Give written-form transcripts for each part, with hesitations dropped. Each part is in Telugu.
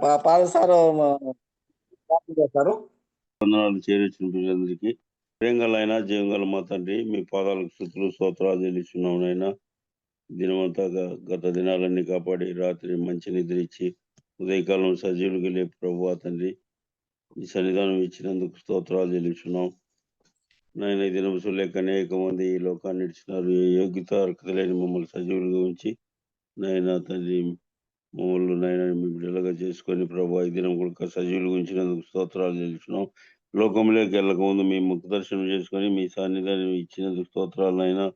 ఫాదర్ సారు చేస్తారు. వందనాలు చేరొచ్చిన ప్రజలందరికీ ప్రేంగలైనా జీవంగల మా తండ్రి మీ పాదాలకు స్తుతులు స్తోత్రాలు చెల్లిస్తున్నాం నాయనా. దినమంతా గత దినాలన్నీ కాపాడి రాత్రి మంచి నిద్ర ఇచ్చి ఉదయకాలం సజీవులకు లేపు ప్రభువా తండ్రి ఈ సన్నిధానం ఇచ్చినందుకు స్తోత్రాలు చెల్లిస్తున్నాం నాయన. ఈ దినం లేక అనేక మంది ఈ లోకాన్ని ఇచ్చినారు. ఏ యోగ్యత అర్హత లేని మమ్మల్ని సజీవులుగా ఉంచి నాయన తండ్రి మమ్మల్ని నాయన మీ బిడ్డలుగా చేసుకొని ప్రభు ఈ దినం కూడా సజీవులు ఉంచినందుకు స్తోత్రాలు చెల్లిస్తున్నాం. లోకంలోకి వెళ్ళక ముందు మీ ముఖ దర్శనం చేసుకొని మీ సాన్నిధ్యాన్ని ఇచ్చినందుకు స్తోత్రాలు అయినా.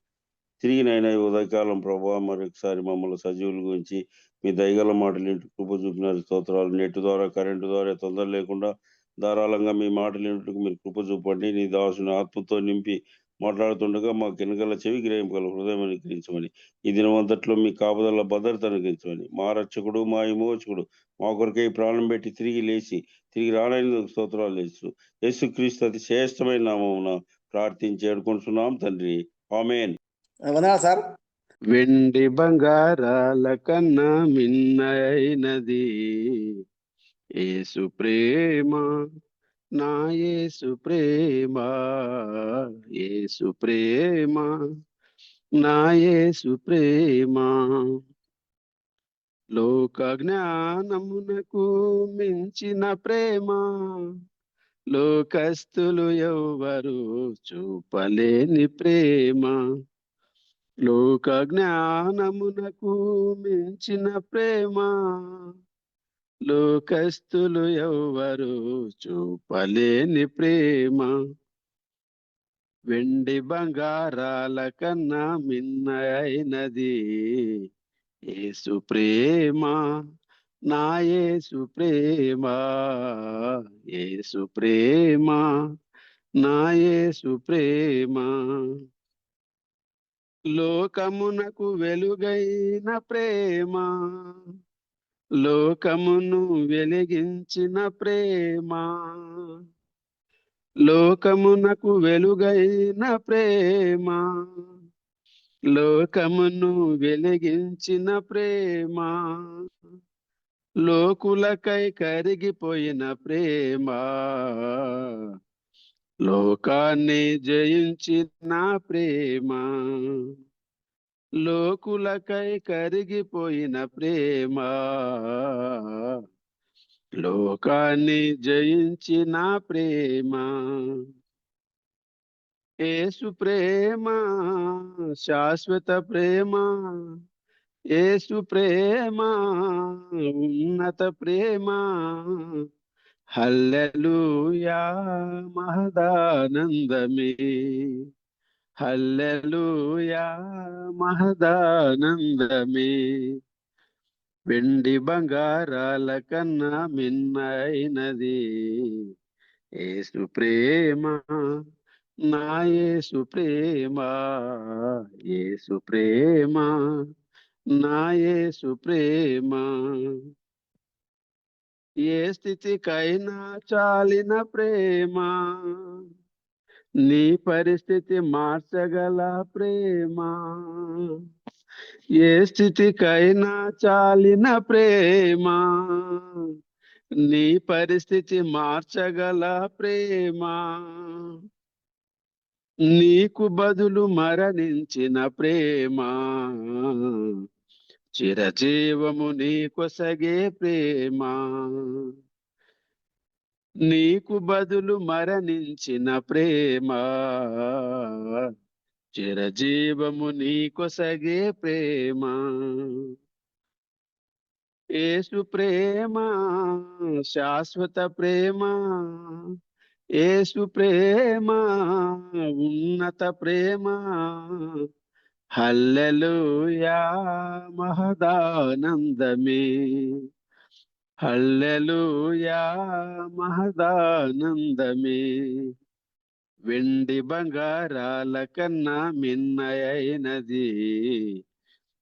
తిరిగి నాయన ఉదయకాలం ప్రభావ మరొకసారి మమ్మల్ని సజీవుల గురించి మీ దయగల మాటలు ఇంటి కృప చూపినారు. స్తోత్రాలు. నెట్ ద్వారా కరెంటు ద్వారా తొందర లేకుండా ధారాళంగా మీ మాటలు ఇంటికి మీరు కృప చూపండి. నీ దాసుని ఆత్మతో నింపి మాట్లాడుతుండగా మాకు వెనకల చెవి గ్రహింపగల హృదయం అనుగ్రహించమని, ఈ దినం అంతట్లో మీ కాపుదల భద్రత అనుగ్రహించమని, మా రక్షకుడు మా విమోచకుడు మా కొరకై ప్రాణం పెట్టి తిరిగి లేచి తిరిగి రానైనందుకు స్తోత్రాలు చేస్తూ యేసుక్రీస్తు అతి శ్రేష్టమైన నామమున ప్రార్థించి ఏడుకుంటున్నాం తండ్రి. ఆమేన్. వందనాలు సార్. వెండి బంగారాల కన్నా మిన్నైనది యేసు ప్రేమ, నా యేసు ప్రేమ, యేసు ప్రేమ, నా యేసు ప్రేమ. లోక జ్ఞానమునకు మించిన ప్రేమ లోకస్తులు ఎవ్వరు చూపలేని ప్రేమ. లోక జ్ఞానమునకు మించిన ప్రేమ లోకస్తులు ఎవ్వరు చూపలేని ప్రేమ. వెండి బంగారాల కన్నా మిన్నైనది యేసు ప్రేమ, నా యేసు ప్రేమ, యేసు ప్రేమ, నా యేసు ప్రేమ. లోకమునకు వెలుగైన ప్రేమ, లోకమును వెలిగించిన ప్రేమ. లోకమునకు వెలుగైన ప్రేమ, లోకమును వెలిగించిన ప్రేమ. లోకులకై కరిగిపోయిన ప్రేమ, లోకాన్ని జయించిన ప్రేమ. లోకులకై కరిగిపోయిన ప్రేమ, లోకాన్ని జయించిన ప్రేమ. యేసు ప్రేమ శాశ్వత ప్రేమ, యేసు ప్రేమ ఉన్నత ప్రేమ. హల్లెలూయా మహదానందమే, హల్లెలూయా మహదానందమే. వెండి బంగారాల కన్నా మిన్నైనది యేసు ప్రేమ, నా యేసు ప్రేమ, యేసు ప్రేమ, నా యేసు ప్రేమ. ఏ స్థితికైనా చాలిన ప్రేమ, నీ పరిస్థితి మార్చగల ప్రేమ. ఏ స్థితికైనా చాలిన ప్రేమ, నీ పరిస్థితి మార్చగల ప్రేమ. నీకు బదులు మరణించిన ప్రేమ, చిరజీవము నీకొసగే ప్రేమ. నీకు బదులు మరణించిన ప్రేమ, చిరజీవము నీకొసగే ప్రేమ. యేసు ప్రేమ శాశ్వత ప్రేమ, యేసు ప్రేమ ఉన్నత ప్రేమ. హల్లెలూయా మహదానందమే, హల్లెలూయా మహదానందమే. వెండి బంగారాల కన్నా మిన్నైనది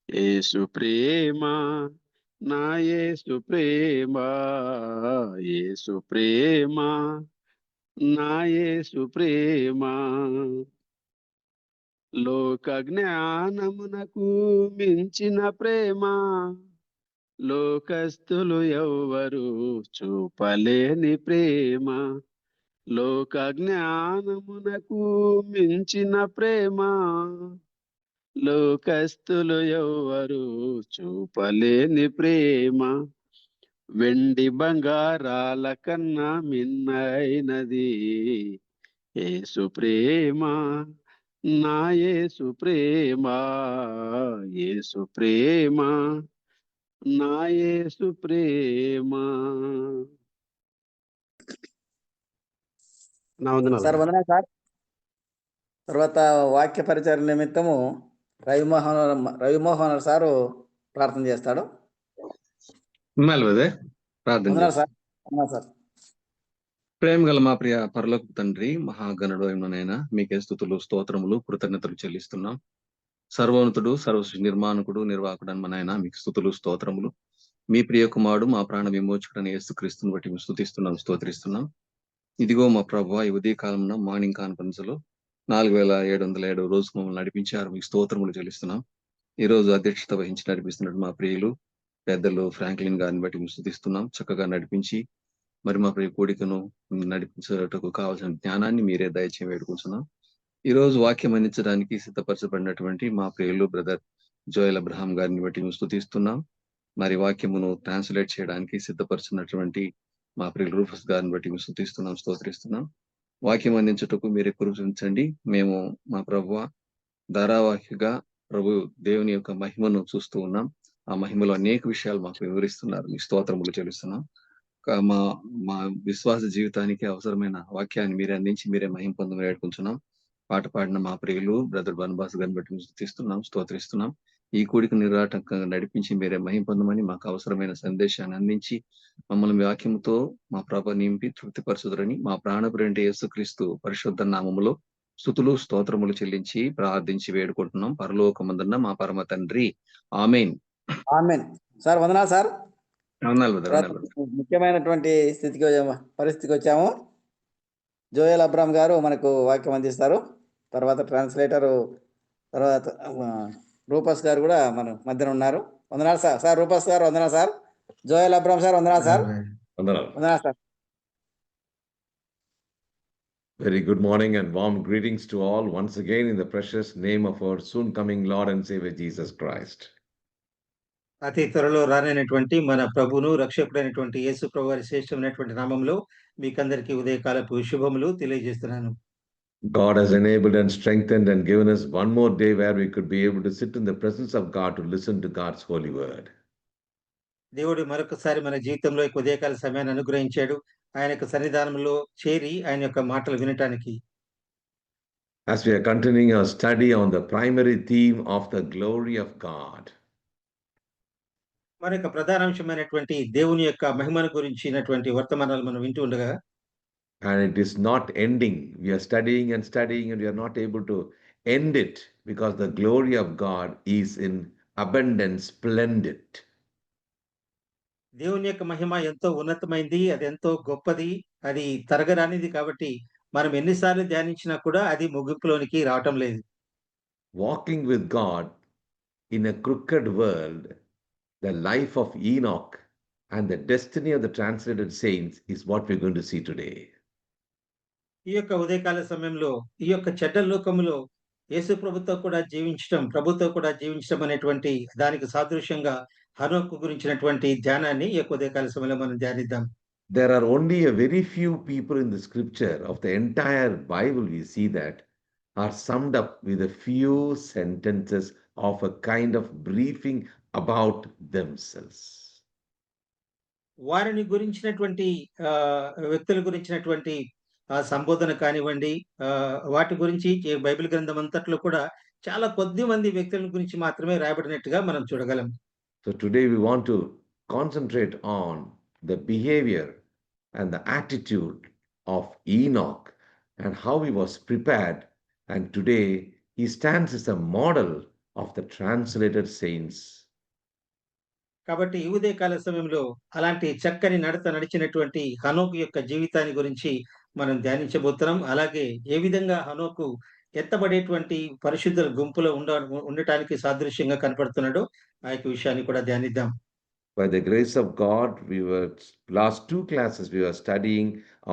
యేసు ప్రేమ, నా యేసు ప్రేమ, యేసు ప్రేమ, నా యేసు ప్రేమ. లోక జ్ఞానమునకు మించిన ప్రేమ లోకస్తులు ఎవ్వరు చూపలేని ప్రేమ, లోక జ్ఞానమునకు మించిన ప్రేమ, లోకస్తులు ఎవ్వరు చూపలేని ప్రేమ, వెండి బంగారాల కన్నా మిన్నైనది యేసు ప్రేమ, నా యేసు ప్రేమ, యేసు ప్రేమ, నా యేసు ప్రేమ. నా వందనాలు. సార్ వందనాలు సార్. తర్వాత వాక్య పరిచయ నిమిత్తము రవిమోహన్ సారు ప్రార్థన చేస్తాడు. ప్రార్థన వందనాలు చేస్తాం. సార్. వందనాలు సార్. ప్రేమ గల మా ప్రియ పరలోక తండ్రి, మహాగణుడు అయిననైనా మీకే స్తుతులు స్తోత్రములు కృతజ్ఞతలు చెల్లిస్తున్నాం. సర్వోన్నతుడు సర్వసృష్టి నిర్మాణకుడు నిర్వాహకుడు అని మనైనా మీకు స్తుతులు స్తోత్రములు. మీ ప్రియ కుమారుడు మా ప్రాణ విమోచకుడని యేసుక్రీస్తుని బట్టి మేము స్తుతిస్తున్నాం, స్తోత్రిస్తున్నాం. ఇదిగో మా ప్రభువా, ఈ ఉదయ కాలంలో మార్నింగ్ కాన్ఫరెన్స్ లో 4707 రోజు మమ్మల్ని నడిపించారు, మీకు స్తోత్రములు చెల్లిస్తున్నాం. ఈ రోజు అధ్యక్షత వహించి నడిపిస్తున్నట్టు మా ప్రియులు పెద్దలు ఫ్రాంక్లిన్ గారిని బట్టి మేము స్తుతిస్తున్నాం. చక్కగా నడిపించి మరి మా ప్రియ కోడికను నడిపించేటకు కావాల్సిన జ్ఞానాన్ని మీరే దయచేసి వేడుకుంటున్నాం. ఈ రోజు వాక్యం అందించడానికి సిద్ధపరచబడినటువంటి మా ప్రియులు బ్రదర్ జోయల్ అబ్రహాం గారిని బట్టి మేము స్తుతిస్తున్నాం. మరి వాక్యమును ట్రాన్స్లేట్ చేయడానికి సిద్ధపరిచినటువంటి మా ప్రియులు రూఫస్ గారిని బట్టి మేము స్తుతిస్తున్నాం, స్తోత్రిస్తున్నాం. వాక్యం అందించుటకు మీరే కృపించండి. మేము మా ప్రభువ ధారావాహికగా ప్రభు దేవుని యొక్క మహిమను చూస్తూ ఉన్నాం. ఆ మహిమలో అనేక విషయాలు మాకు వివరిస్తున్నారు, మీ స్తోత్రములు చెల్లిస్తున్నాం. మా మా విశ్వాస జీవితానికి అవసరమైన వాక్యాన్ని మీరే అందించి మీరే మహిమ పొందమని వేడుకుంటున్నాం. పాట పాడిన మా ప్రియులు బ్రదర్ బన్బాస్ గారిని బట్టి స్తుతిస్తున్నాం, స్తోత్రిస్తున్నాం. ఈ కూడిక నిరాటంకంగా నడిపించి మీరే మహిమ పొందమని మాకు అవసరమైన సందేశాన్ని అందించి మమ్మల్ని వాక్యంతో మా ప్రభ నింపి తృప్తిపరచుదురని మా ప్రాణపురంటే యేసుక్రీస్తు పరిశుద్ధ నామములో స్తుతులు స్తోత్రములు చెల్లించి ప్రార్థించి వేడుకుంటున్నాం. పరలోకమందున్న మా పరమ తండ్రి, ఆమేన్. ఆమేన్. సార్ వందనాలు సార్. ముఖ్యమైనటువంటి పరిస్థితికి వచ్చాము. జోయల్ అబ్రామ్ గారు మనకు వాక్యం అందిస్తారు. తర్వాత ట్రాన్స్లేటరు తర్వాత రూపస్ గారు కూడా మన మధ్యన ఉన్నారు. వందనాలు సార్. సార్ రూపస్ గారు వందనాలు సార్. జోయల్ అబ్రామ్ సార్ వందనాలు సార్. వందనాలు sir. Very good morning and warm greetings to all once again in the precious name of our soon coming Lord and Savior Jesus Christ. అతి త్వరలో రానైనటువంటి మన ప్రభువును రక్షకుడైనటువంటి యేసు ప్రభు వారి శ్రేష్టమైనటువంటి నామంలో మీకందరికీ ఉదయకాలపు శుభములు తెలియజేస్తున్నాను. God has enabled and strengthened and given us one more day where we could be able to sit in the presence of God to listen to God's holy word. దేవుడు మరొకసారి మన జీవితంలో ఈ ఉదయకాల సమయాన్ని అనుగ్రహించాడు. ఆయన యొక్క సన్నిధానంలో చేరి ఆయన యొక్క మాటలు వినటానికి. As we are continuing our study on the primary theme of the glory of God. మన యొక్క ప్రధానాంశమైనటువంటి దేవుని యొక్క మహిమను గురించినటువంటి వర్తమానాలు మనం వింటూ ఉండగా, and it is not ending. We are studying and studying and we are not able to end it because the glory of God is in abundance, splendid. దేవుని యొక్క మహిమ ఎంతో ఉన్నతమైంది, అది ఎంతో గొప్పది, అది తరగరానిది. కాబట్టి మనం ఎన్నిసార్లు ధ్యానించినా కూడా అది ముగింపులోనికి రావటం లేదు. Walking with God in a crooked world, the life of Enoch and the destiny of the translated saints is what we're going to see today. ఈ యొక్క ఉదయకాల సమయంలో ఈ యొక్క చెడ్డ లోకములో యేసు ప్రభుతో కూడా జీవించడం అనేటువంటి దానికి సాదృశ్యంగా హనోకు గురించినటువంటి ధ్యానాన్ని ఈ యొక్క ఉదయకాల సమయంలో మనం ధ్యానిద్దాం. There are only a very few people in the scripture of the entire Bible we see that are summed up with a few sentences of a kind of briefing about themselves. వారిని గురించినటువంటి వ్యక్తుల గురించినటువంటి సంబోధన కానివ్వండి, వాటి గురించి బైబిల్ గ్రంథం అంతట్లో కూడా చాలా కొద్ది మంది వ్యక్తుల గురించి మాత్రమే రాయబడినట్టుగా మనం చూడగలం. So today we want to concentrate on the behavior and the attitude of Enoch and how he was prepared, and today he stands as a model of the translated saints. కాబట్టి ఈ ఉదయకాల సమయంలో అలాంటి చక్కని నడిచినటువంటి హనోకు యొక్క జీవితాన్ని గురించి మనం ధ్యానించబోతున్నాం. అలాగే ఏ విధంగా హనోకు ఎత్తబడేటువంటి పరిశుద్ధుల గుంపులో ఉండటానికి సాదృశ్యంగా కనపడుతున్నాడో ఆ యొక్క విషయాన్ని కూడా ధ్యానిద్దాం. By the grace of God, last two classes we were studying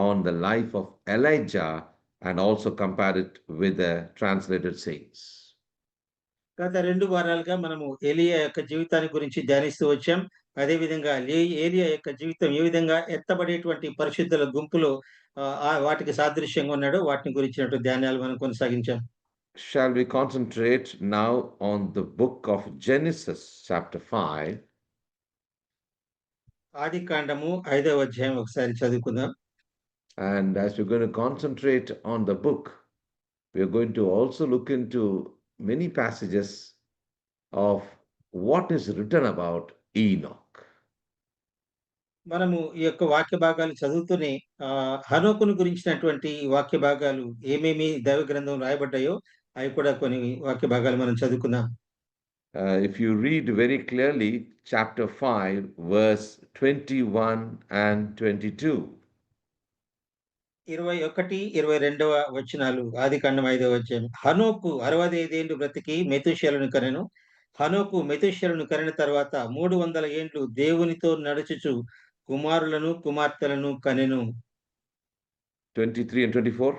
on the life of Elijah and also compared it with the translated saints. గత 2 వారాలుగా మనము ఏలీయా యొక్క జీవితాన్ని గురించి ధ్యానిస్తూ వచ్చాం. అదేవిధంగా ఏలీయా యొక్క జీవితం ఏ విధంగా ఎత్తబడేటువంటి పరిశుద్ధుల గుంపులో వాటికి సాదృశ్యంగా ఉన్నాడో వాటిని గురించినటువంటి ధ్యానాలు మనం కొనసాగించాం. Shall we concentrate now on the book of Genesis, chapter 5? ఆదికాండము 5వ అధ్యాయం ఒకసారి చదువుకుందాం. And as we're going to concentrate on the book, we're going to also look into many passages of what is written about Enoch. మనము ఈ యొక్క వాక్య భాగాలు చదువుతూనే హనోకును గురించినటువంటి వాక్య భాగాలు ఏమేమి దైవ గ్రంథం రాయబడ్డాయో అవి కూడా కొన్ని వాక్య భాగాలు మనం చదువుకుందాం. If you read very clearly, chapter 5, verse 21 and 22. 21, 22వ వచనాలు ఆదికాండం 5వ అధ్యాయం. హనోకు 65 ఏండ్లు బ్రతికి మెతూషెలను కనెను. హనోకు మెతూషెలను కనిన తర్వాత 300 ఏండ్లు దేవునితో నడుచుచు కుమారులను కుమార్తెలను కనెను. 23 and 24.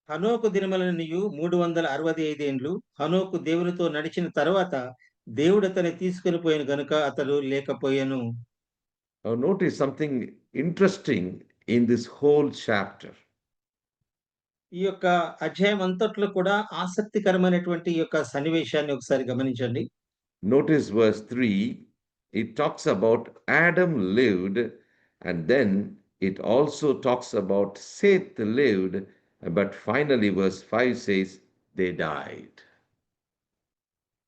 హనోకు దినములన్నీయు 365 ఏండ్లు. హనోకు దేవునితో నడిచిన తర్వాత దేవుడు అతన్ని తీసుకొని పోయిన గనుక అతడు లేకపోయెను. Now notice something interesting in this whole chapter. ఈ యొక్క అధ్యాయం అంతట్లో కూడా ఆసక్తికరమైనటువంటి ఈ యొక్క సన్నివేశాన్ని ఒకసారి గమనించండి. Notice verse 3. It talks about Adam lived, and then it also talks about Seth lived, but finally verse 5 says they died.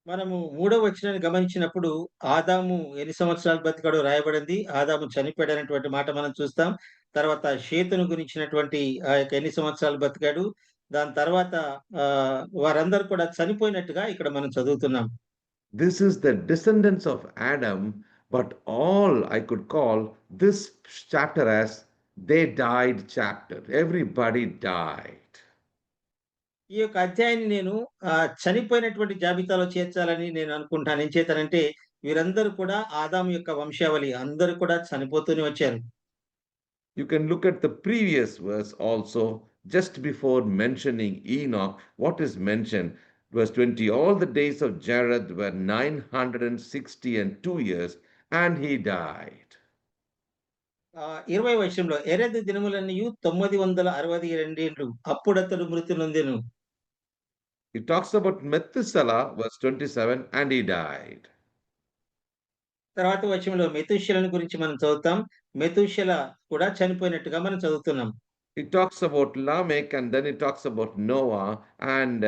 మనము 3వ వచనాన్ని గమనించినప్పుడు ఆదాము ఎన్ని సంవత్సరాలు బతికాడో రాయబడింది. ఆదాము చనిపోయాడనేటువంటి మాట మనం చూస్తాం. తర్వాత షేతును గురించినటువంటి ఆ యొక్క ఎన్ని సంవత్సరాలు బతికాడు. దాని తర్వాత వారందరూ కూడా చనిపోయినట్టుగా ఇక్కడ మనం చదువుతున్నాం. This is the descendants of Adam, but all I could call this chapter as they died chapter. Everybody died. ఈ యొక్క అధ్యాయాన్ని నేను చనిపోయినటువంటి జాబితాలో చేర్చాలని నేను అనుకుంటాను. ఏం చేతనంటే వీరందరూ కూడా ఆదాము యొక్క వంశావళి అందరూ కూడా చనిపోతూనే వచ్చారు. You can look at the previous verse also, just before mentioning Enoch. What is mentioned? Verse 20, all the days of Jared were 962 years, and he died. 20వ వచనంలో ఎరెదు దినములన్నీయు 962 ఏండ్లు అప్పుడతడు మృతి నొందెను. It talks about Methuselah, verse 27, and he died. తర్వాత వచనంలో మెతూషెలను గురించి మనం చదువుతాం. మెతూషెల కూడా చనిపోయినట్టుగా మనం చదువుతున్నాం. It talks about Lamech, and then it talks about Noah, and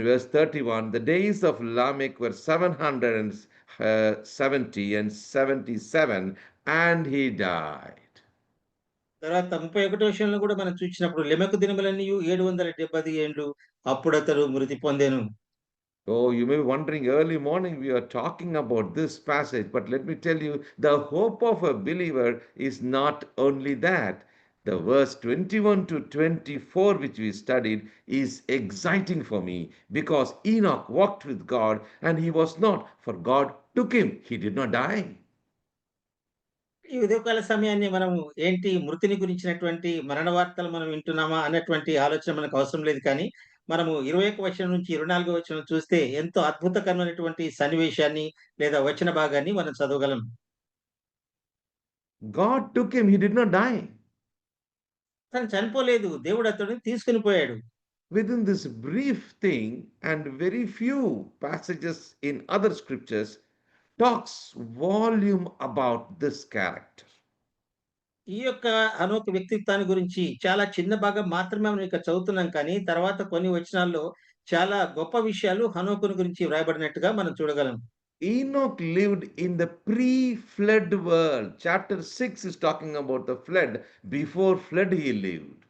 verse 31, the days of Lamech were 770 and 77, and he died. తర్వాత 31వ వచనంలో కూడా మనం చూసినప్పుడు లెమెకు దినములన్నీయు 770 ఏండ్లు అప్పుడతడు మృతి పొందెను. Oh, you may be wondering, early morning we are talking about this passage, but let me tell you, the hope of a believer is not only that. The verse 21 to 24, which we studied, is exciting for me because Enoch walked with God and he was not, for God took him. He did not die. ఈ ఉదయకాల సమయాన్ని మనము ఏంటి మృతిని గురించినటువంటి మరణ వార్తలు మనం వింటున్నామా అన్నటువంటి ఆలోచన మనకు అవసరం లేదు. కానీ మనము 21వ వచనం నుంచి 24వ వచనం చూస్తే ఎంతో అద్భుతకరమైనటువంటి సన్నివేశాన్ని లేదా వచన భాగాన్ని మనం చదవగలం. God took him. He did not die. తను చనిపోలేదు. దేవుడు అతడిని తీసుకుని పోయాడు. Within this brief thing and very few passages in other scriptures talks volume about this character. ఈ యొక్క హనోకు వ్యక్తిత్వాన్ని గురించి చాలా చిన్న భాగం మాత్రమే మనం ఇక్కడ చదువుతున్నాం. కానీ తర్వాత కొన్ని వచనాల్లో చాలా గొప్ప విషయాలు హనోకుని గురించి వ్రాయబడినట్టుగా మనం చూడగలం. Enoch lived in the pre-flood world. Chapter 6 is talking about the flood. Before flood he lived.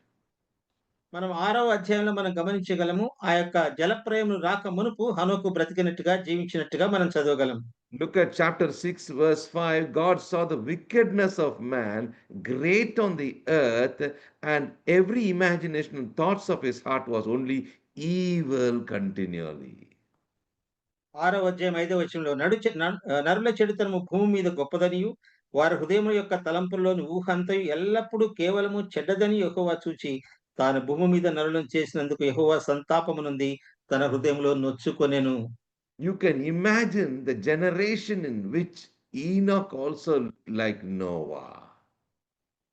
మనం 6వ అధ్యాయంలో మనం గమనించగలము. ఆ యొక్క జలప్రళయం రాక మునుపు హనోకు బ్రతికినట్టుగా జీవించినట్టుగా మనం చదవగలం. Look at chapter 6 verse 5. God saw the wickedness of man great on the earth, and every imagination and thoughts of his heart was only evil continually. 6వ అధ్యాయం 5వ వచనంలో నరుల చెడుతనము భూమి మీద గొప్పదనియు వారి హృదయం యొక్క తలంపుల్లోని ఊహ అంతయు ఎల్లప్పుడూ కేవలము చెడ్డదని యెహోవా చూచి తాను భూమి మీద నరులను చేసినందుకు యెహోవా సంతాపము నుండి తన హృదయంలో నొచ్చుకొనెను. You can imagine the generation in which Enoch also like Noah.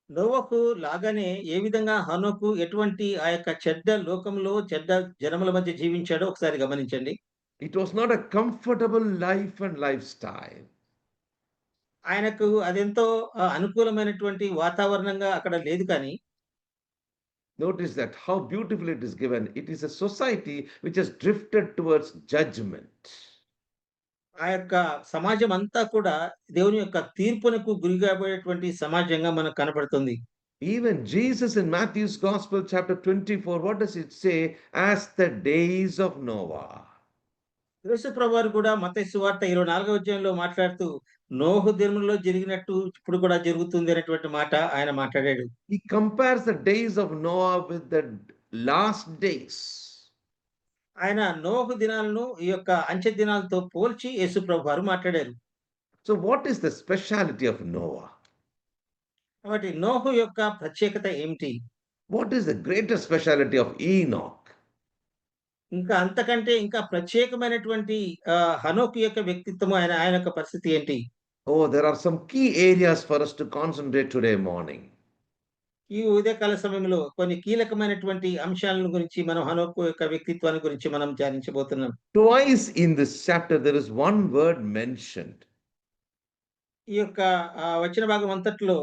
నోవహు లాగానే ఏ విధంగా హనోకు ఎటువంటి ఆ యొక్క చెడ్డ లోకంలో చెడ్డ జనముల మధ్య జీవించాడో ఒకసారి గమనించండి. It was not a comfortable life and lifestyle. ఆయనకు అదెంతో అనుకూలమైనటువంటి వాతావరణంగా అక్కడ లేదు కానీ, Notice that how beautiful it is given. It is a society which has drifted towards judgment. ఆ యొక్క సమాజం అంతా కూడా దేవుని యొక్క తీర్పునకు గురి కాబోయేటువంటి సమాజంగా మనకు కనపడుతుంది. Even Jesus in Matthew's Gospel, chapter 24, what does it say? As the days of Noah. యేసు ప్రభువారు కూడా మత్తయి సువార్త 24వ అధ్యాయంలో మాట్లాడుతూ నోహు దినములలో జరిగినట్టు ఇప్పుడు కూడా జరుగుతుంది అనేటువంటి మాట ఆయన మాట్లాడాడు. He compares the days of Noah with the last days. ఆయన నోహు దినాలను ఈ యొక్క అంచె దినాలతో పోల్చి యేసు ప్రభువారు మాట్లాడారు. So, what is the speciality of Noah? కాబట్టి నోహు యొక్క ప్రత్యేకత ఏమిటి? What is the greater speciality of Enoch? ఇంకా అంతకంటే ఇంకా ప్రత్యేకమైనటువంటి హనోకు యొక్క వ్యక్తిత్వం ఆయన ఆయన యొక్క పరిస్థితి ఏంటి? Oh, there are some key areas for us to concentrate today morning. ఈ ఉదయకాల సమయంలో కొన్ని కీలకమైనటువంటి అంశాలను గురించి మనం హనోకు యొక్క వ్యక్తిత్వాన్ని గురించి మనం ధ్యానించబోతున్నాం. Twice in this chapter, there is one word mentioned. ఈ యొక్క వచన భాగం అంతట్లో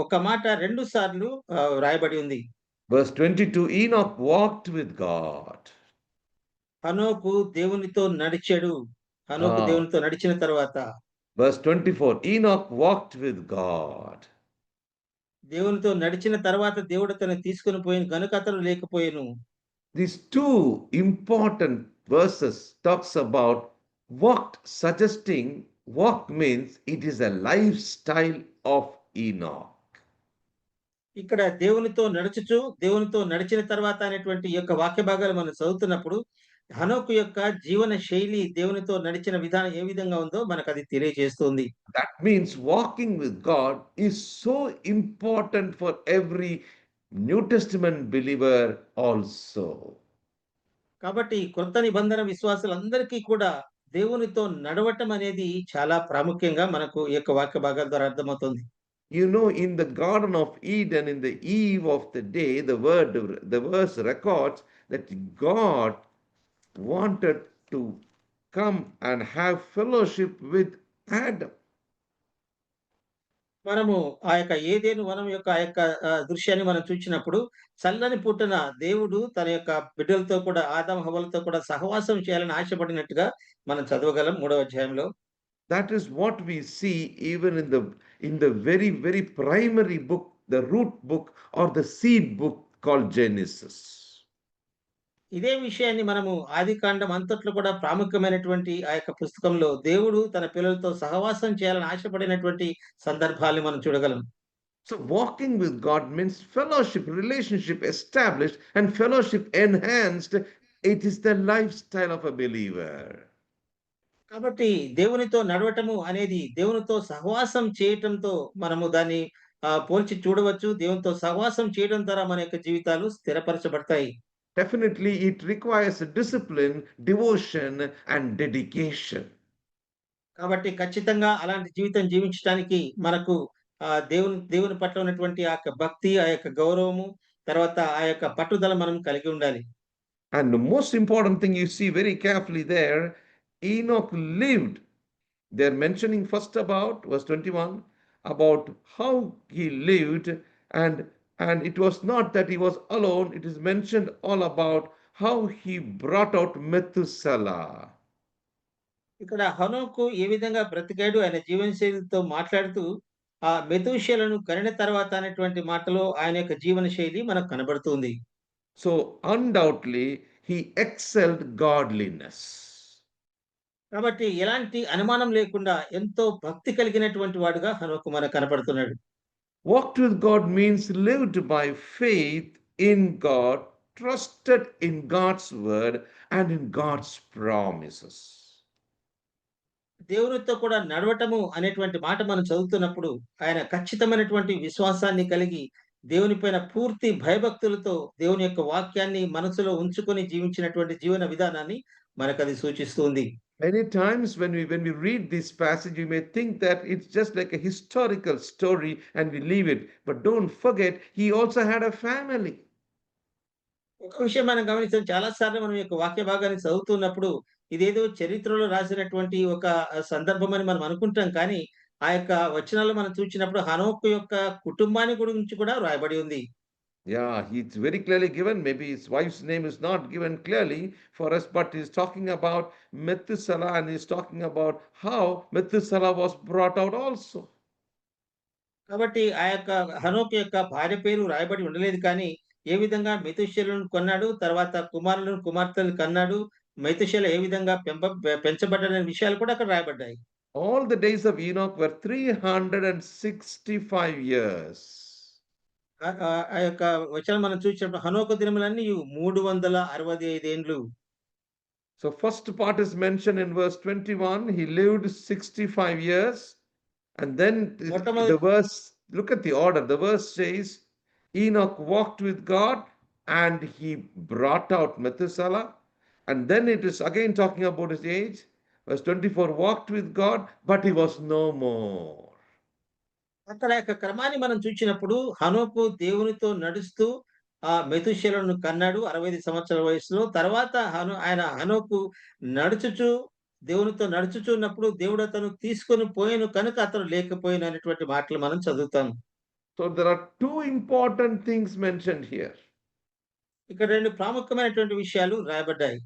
ఒక మాట 2 సార్లు రాయబడి ఉంది. Verse 22, Enoch walked with God. హనోకు దేవునితో నడిచాడు. హనోకు Ah. దేవునితో నడిచిన తర్వాత Verse 24, Enoch walked with God. దేవునితో నడిచిన తర్వాత దేవుడు అతన్ని తీసుకొని పోయిన గనుక అతను లేకపోయెను. These two important verses talks about walked, suggesting walk means it is a lifestyle of Enoch. ఇక్కడ దేవునితో నడిచిన తర్వాత అనేటువంటి ఈ యొక్క వాక్య భాగాలు మనం చదువుతున్నప్పుడు హనోకు యొక్క జీవన శైలి దేవునితో నడిచిన విధానం ఏ విధంగా ఉందో మనకది తెలియజేస్తుంది. That means walking with God is so important for every New Testament believer also. కాబట్టి కొత్త నిబంధన విశ్వాసులందరికీ కూడా దేవునితో నడవటం అనేది చాలా ప్రాముఖ్యంగా మనకు ఈ యొక్క వాక్య భాగాల ద్వారా అర్థమవుతుంది. You know, in the Garden of Eden, in the eve of the day, the verse records that God wanted to come and have fellowship with Adam. మనము ఆ యొక్క ఏదెను వనం యొక్క ఆ యొక్క దృశ్యాన్ని మనం చూచినప్పుడు చల్లని పూటన దేవుడు తన యొక్క బిడ్డలతో కూడా ఆదాము హవ్వలతో కూడా సహవాసం చేయాలని ఆశపడినట్టుగా మనం చదవగలం 3వ అధ్యాయంలో. That is what we see even in the very, very primary book, the root book or the seed book called Genesis. ఇదే విషయాన్ని మనము ఆదికాండం అంతట్లో కూడా ప్రాముఖ్యమైనటువంటి ఆ యొక్క పుస్తకంలో దేవుడు తన పిల్లలతో సహవాసం చేయాలని ఆశపడినటువంటి సందర్భాల్ని మనం చూడగలం. So walking with God means fellowship, relationship established and fellowship enhanced. It is the lifestyle of a believer. కాబట్టి దేవునితో నడవటము అనేది దేవునితో సహవాసం చేయటంతో మనము దాన్ని పోల్చి చూడవచ్చు. దేవునితో సహవాసం చేయడం ద్వారా మన యొక్క జీవితాలు స్థిరపరచబడతాయి. Definitely, it requires discipline, devotion, and dedication. కాబట్టి ఖచ్చితంగా అలాంటి జీవితం జీవించడానికి మనకు దేవుని పట్ల ఉన్నటువంటి ఆ యొక్క భక్తి, ఆ యొక్క గౌరవము, తర్వాత ఆ యొక్క పట్టుదల మనం కలిగి ఉండాలి. And the most important thing you see very carefully there, Enoch lived. They're mentioning first about verse 21 about how he lived, and it was not that he was alone. It is mentioned all about how he brought out Methuselah. ఇక్కడ హనోకు ఏ విధంగా బ్రతికాడు ఆయన జీవనశైలితో మాట్లాడుతూ ఆ మెతూషెలను కనిన తర్వాత అనేటువంటి మాటలో ఆయన యొక్క జీవన శైలి మనకు కనబడుతుంది. So undoubtedly he excelled godliness. కాబట్టి ఎలాంటి అనుమానం లేకుండా ఎంతో భక్తి కలిగినటువంటి వాడుగా హనోకు మనకు కనబడుతున్నాడు. Walked with God means lived by faith in God, trusted in God's word and in God's promises. దేవునితో కూడా నడవటము అనేటువంటి మాట మనం చదువుతున్నప్పుడు, ఆయన ఖచ్చితమైనటువంటి విశ్వాసాన్ని కలిగి, దేవుని పైన పూర్తి భయభక్తులతో దేవుని యొక్క వాక్యాన్ని మనసులో ఉంచుకొని జీవించినటువంటి జీవన విధానాన్ని మనకది సూచిస్తుంది. Many times when we read this passage, you may think that it's just like a historical story and we leave it. But don't forget, he also had a family. ఒక విషయం మనం గమనిస్తాం. చాలా సార్లు మనం ఈ యొక్క వాక్య భాగాన్ని చదువుతున్నప్పుడు, ఇదేదో చరిత్రలో రాసినటువంటి ఒక సందర్భం అని మనం అనుకుంటాం. కానీ, ఆ యొక్క వచనాల్లో మనం చూచినప్పుడు హనోకు యొక్క కుటుంబాన్ని గురించి కూడా వ్రాయబడి ఉంది. Yeah, it's very clearly given. Maybe his wife's name is not given clearly for us, but he's talking about Methuselah and he's talking about how Methuselah was brought out also. కాబట్టి ఆ యొక్క హనోకు యొక్క భార్య పేరు రాయబడి ఉండలేదు కానీ, ఏ విధంగా మెతూషెలను కొన్నాడు, తర్వాత కుమారులను, కుమార్తెలను కన్నాడు, మెతూషెల ఏ విధంగా పెంచబడ్డాడనే విషయాలు కూడా అక్కడ రాయబడ్డాయి. All the days of Enoch were 365 years. ఆ యొక్క వచనం మనం చూసినప్పుడు హనోకు దినములన్నీ 365 ఏండ్లు. So first part is mentioned in verse 21. He lived 65 years. And then మొట్టమొదటి the verse, look at the order. The verse says, Enoch walked with God and he brought out Methuselah. And then it is again talking about his age. Verse 24, walked with God, but he was no more. అక్కడ యొక్క క్రమాన్ని మనం చూసినప్పుడు హనోకు దేవునితో నడుస్తూ మెతూషెలను కన్నాడు 65 సంవత్సరాల వయసులో. తర్వాత ఆయన హనోకు నడుచుచు దేవునితో నడుచుచున్నప్పుడు దేవుడు అతను తీసుకొని పోయెను కనుక అతను లేకపోయిన అనేటువంటి మాటలు మనం చదువుతాం. So there are two important things mentioned here. ఇక్కడ 2 ప్రాముఖ్యమైనటువంటి విషయాలు రాయబడ్డాయి.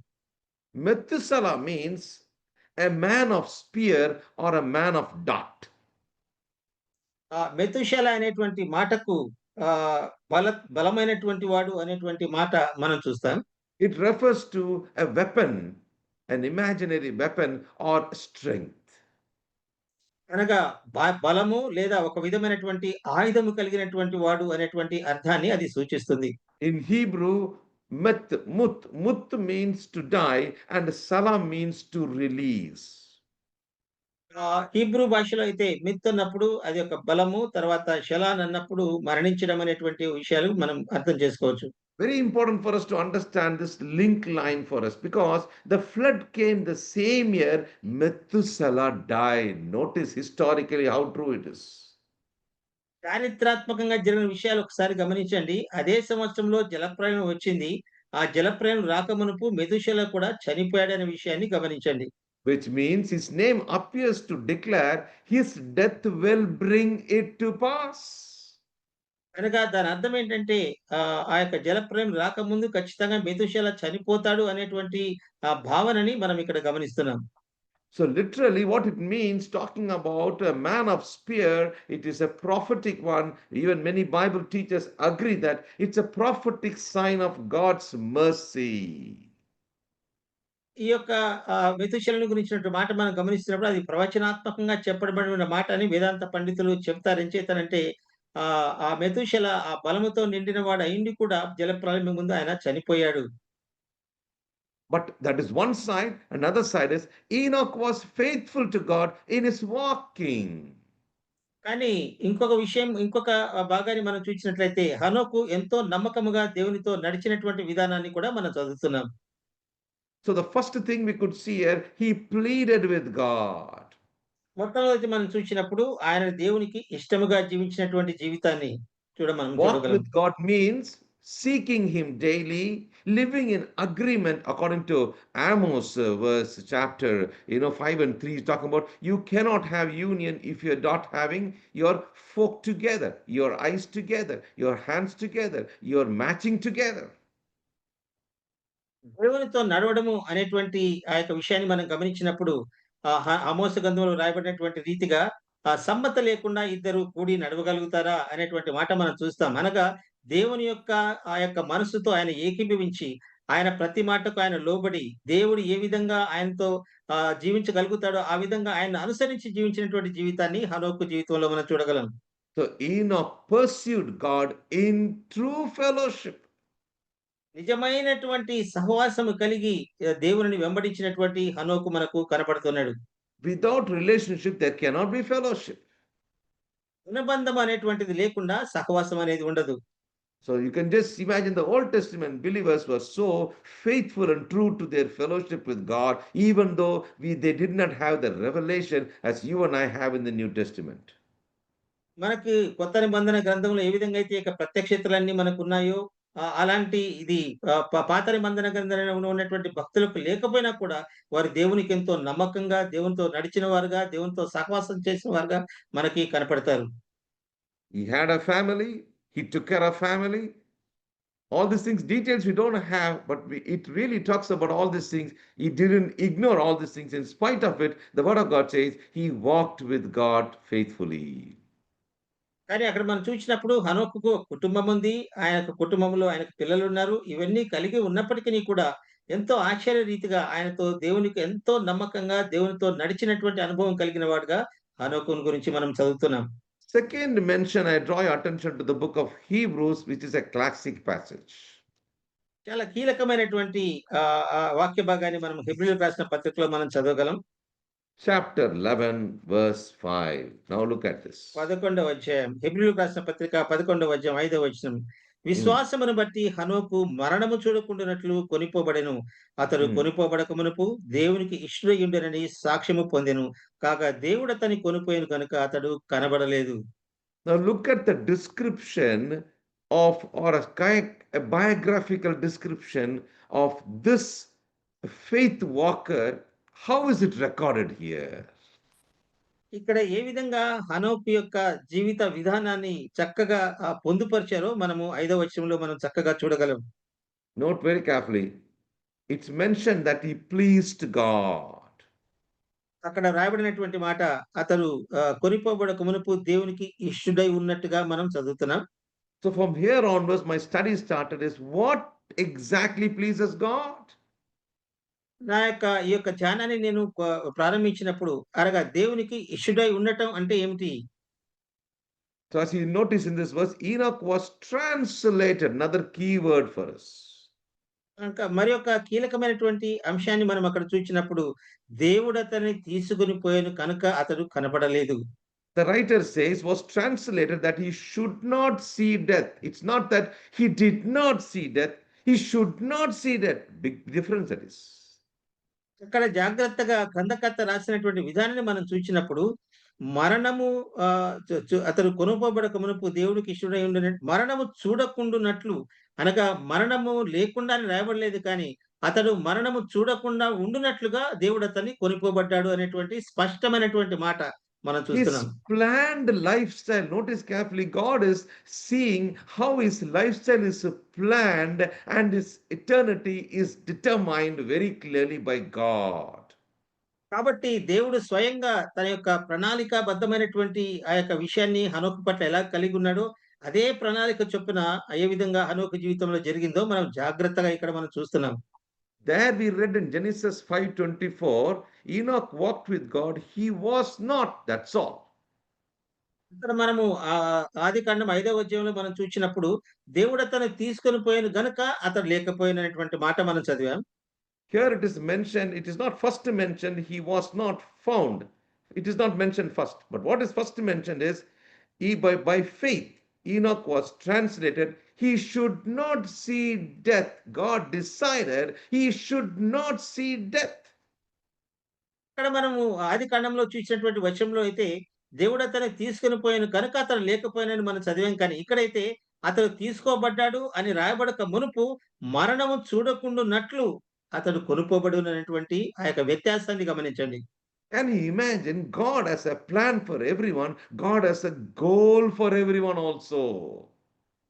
Methuselah means a man of spear or a man of dart. Methuselah అనేటువంటి మాటకు బలమైనటువంటి వాడు అనేటువంటి మాట మనం చూస్తాం. It refers to a weapon, an imaginary weapon or strength. అనగా బలము లేదా ఒక విధమైనటువంటి ఆయుధము కలిగినటువంటి వాడు అనేటువంటి అర్థాన్ని అది సూచిస్తుంది. In Hebrew, muth means to die and salah means to release. Hebrew భాషలో అయితే మిత్ అన్నప్పుడు అది ఒక బలము, తర్వాత షలాన్ అన్నప్పుడు మరణించడం అనేటువంటి విషయాలు మనం అర్థం చేసుకోవచ్చు. Very important for us to understand this link line for us because the flood came the same year Methuselah died. Notice historically how true it is. చారిత్రాత్మకంగా జరిగిన విషయాలు ఒకసారి గమనించండి. అదే సంవత్సరంలో జలప్రళయం వచ్చింది. ఆ జలప్రళయం రాకమునుపు మెతూషెల కూడా చనిపోయాడనే విషయాన్ని గమనించండి. Which means his name appears to declare his death will bring it to pass. అనగా దాని అర్థం ఏంటంటే ఆ యొక్క జలప్రళయం రాకముందు ఖచ్చితంగా మెతూషెల చనిపోతాడు అనేటువంటి ఆ భావనని మనం ఇక్కడ గమనిస్తున్నాం. So literally what it means, talking about a man of spear, it is a prophetic one. Even many Bible teachers agree that it's a prophetic sign of God's mercy. ఈ యొక్క మెతూషెలను గురించినటువంటి మాట మనం గమనిస్తున్నప్పుడు అది ప్రవచనాత్మకంగా చెప్పబడిన మాట అని వేదాంత పండితులు చెప్తారు. ఎంచేతనంటే ఆ మెతూషెల ఆ బలముతో నిండిన వాడు అయిండి కూడా జలప్రళయం ముందు ఆయన చనిపోయాడు. But that is one side. Another side is Enoch was faithful to God in his walking. కానీ ఇంకొక విషయం, ఇంకొక భాగాన్ని మనం చూసినట్లయితే హనోకు ఎంతో నమ్మకముగా దేవునితో నడిచినటువంటి విధానాన్ని కూడా మనం చదువుతున్నాం. So the first thing we could see here, he pleaded with God. మొట్టమొదటి మనం చూసినప్పుడు ఆయన దేవునికి ఇష్టముగా జీవించినటువంటి జీవితాన్ని మనం Walk చూడగలం. with God means seeking him daily, living in agreement according to Amos verse chapter 5 and 3 is talking about you cannot have union if you're not having your folk together, your eyes together, your hands together, you're matching together. దేవునితో నడవడము అనేటువంటి ఆ యొక్క విషయాన్ని మనం గమనించినప్పుడు ఆమోసు గ్రంథంలో రాయబడినటువంటి రీతిగా సమ్మత లేకుండా ఇద్దరు కూడి నడవగలుగుతారా అనేటువంటి మాట మనం చూస్తాం. అనగా దేవుని యొక్క ఆ యొక్క మనసుతో ఆయన ఏకీభవించి ఆయన ప్రతి మాటకు ఆయన లోబడి దేవుడు ఏ విధంగా ఆయనతో జీవించగలుగుతాడో ఆ విధంగా ఆయన అనుసరించి జీవించినటువంటి జీవితాన్ని హనోకు జీవితంలో మనం చూడగలం. So Enoch pursued God in true fellowship. నిజమైనటువంటి సహవాసము కలిగి దేవుని వెంబడించినటువంటి హనోకు మనకు కనపడుతున్నాడు. Without relationship, there cannot be fellowship. రుణబంధం అనేటువంటిది లేకుండా సహవాసం అనేది ఉండదు. So you can just imagine the Old Testament believers were so faithful and true to their fellowship with God, even though they did not have the revelation as you and I have in the New Testament. మనకి కొత్త నిబంధన గ్రంథంలో ఏ విధంగా అయితే ఇక ప్రత్యక్షతలన్నీ మనకున్నాయో అలాంటి ఇది పాత నిబంధన గ్రంథంలో ఉన్నటువంటి భక్తులకు లేకపోయినా కూడా వారు దేవునికి ఎంతో నమ్మకంగా, దేవునితో నడిచిన వారుగా, దేవునితో సహవాసం చేసిన వారుగా మనకి కనపడతారు. He had a family, he took care of family. All these things, details we don't have, but it really talks about all these things. He didn't ignore all these things. In spite of it, the Word of God says he walked with God faithfully. కానీ అక్కడ మనం చూసినప్పుడు హనోకుకు కుటుంబం ఉంది. ఆయన కుటుంబంలో ఆయనకు పిల్లలున్నారు. ఇవన్నీ కలిగి ఉన్నప్పటికీ కూడా ఎంతో ఆశ్చర్య రీతిగా ఆయనతో దేవునికి ఎంతో నమ్మకంగా దేవునితో నడిచినటువంటి అనుభవం కలిగిన వాడుగా హనోకుని గురించి మనం చదువుతున్నాం. Second mention, I draw your attention to the book of Hebrews, which is a classic passage. చాలా కీలకమైనటువంటి వాక్య భాగాన్ని మనం హెబ్రీయులకు రాసిన పత్రికలో మనం చదవగలం. Chapter 11, verse 5. Now look at this. 11వ అధ్యాయం హెబ్రీయులకు రాసిన పత్రిక 11వ అధ్యాయం 5వ వచనం. విశ్వాసమును బట్టి హనోకు మరణము చూడకుండానట్లు కొనిపోబడెను. అతడు కొనిపోబడక మునుపు దేవునికి ఇష్టుడయుండెనని సాక్ష్యము పొందెను. కాగా దేవుడు అతని కొనిపోయిన కనుక అతడు కనబడలేదు. Now look at the description of, or a biographical description of this faith walker. How is it recorded here? ఇక్కడ ఏ విధంగా హనోకు యొక్క జీవిత విధానాన్ని చక్కగా పొందుపరిచారో మనము 5వ వచనంలో మనం చక్కగా చూడగలం. Note very carefully. It's mentioned that he pleased God. అక్కడ రాయబడినటువంటి మాట అతడు కొనిపోబడక మునుపు దేవునికి ఇష్టుడై ఉన్నట్టుగా మనం చదువుతున్నాం. So from here onwards, my study started is what exactly pleases God? ఈ యొక్క ధ్యానాన్ని నేను ప్రారంభించినప్పుడు అనగా దేవునికి ఇష్టుడై ఉండటం అంటే ఏమిటి? So as you notice in this verse, Enoch was translated, another key word for us. ఇంకా మరి ఒక కీలకమైనటువంటి అంశాన్ని మనం అక్కడ చూచినప్పుడు దేవుడు అతన్ని తీసుకొని పోయాను కనుక అతడు కనపడలేదు. The writer says was translated that he should not see death. It's not that he did not see death, he should not see death. Big difference that is. ఇక్కడ జాగ్రత్తగా గ్రంథకర్త రాసినటువంటి విధానాన్ని మనం చూచినప్పుడు మరణము అతడు కొనుక్కోబడక మునుపు దేవుడికి ఇష్టుడై ఉండిన మరణము చూడకుండునట్లు అనగా మరణము లేకుండా అని రాయబడలేదు, కానీ అతడు మరణము చూడకుండా ఉండునట్లుగా దేవుడు అతన్ని కొనుక్కోబడ్డాడు అనేటువంటి స్పష్టమైనటువంటి మాట మనం His చూస్తున్నాం. planned lifestyle, notice carefully, God is seeing how his lifestyle is planned and his eternity is determined very clearly by God. కాబట్టి దేవుడు స్వయంగా తన యొక్క ప్రణాళికాబద్ధమైనటువంటి ఆ యొక్క విషయాన్ని హనోకు పట్ల ఎలా కలిగి ఉన్నాడో అదే ప్రణాళిక చొప్పున ఏ విధంగా హనోకు జీవితంలో జరిగిందో మనం జాగ్రత్తగా ఇక్కడ మనం చూస్తున్నాం. There we read in Genesis 5:24, Enoch walked with God, he was not, that's all. ఇక్కడ మనము ఆదికాండం 5వ అధ్యాయంలో మనం చూసినప్పుడు దేవుడు అతను తీసుకొని పోయిన గనుక అతడు లేకపోయినటువంటి మాట మనం చదివాం. Here it is mentioned, it is not first mentioned, he was not found. It is not mentioned first. But what is first mentioned is, by faith, Enoch was translated, he should not see death. God decided he should not see death. ఇక్కడ మనము ఆదికాండంలో చూసినటువంటి వచనంలో అయితే దేవుడు అతను తీసుకొని పోయాను కనుక అతను లేకపోయినని మనం చదివాం, కానీ ఇక్కడైతే అతడు తీసుకోబడ్డాడు అని రాయబడక మునుపు మరణము చూడకుండానట్లు అతడు కొనుక్కోబడునటువంటి ఆ యొక్క వ్యత్యాసాన్ని గమనించండి. And you imagine God has a plan for everyone, God has a goal for everyone also.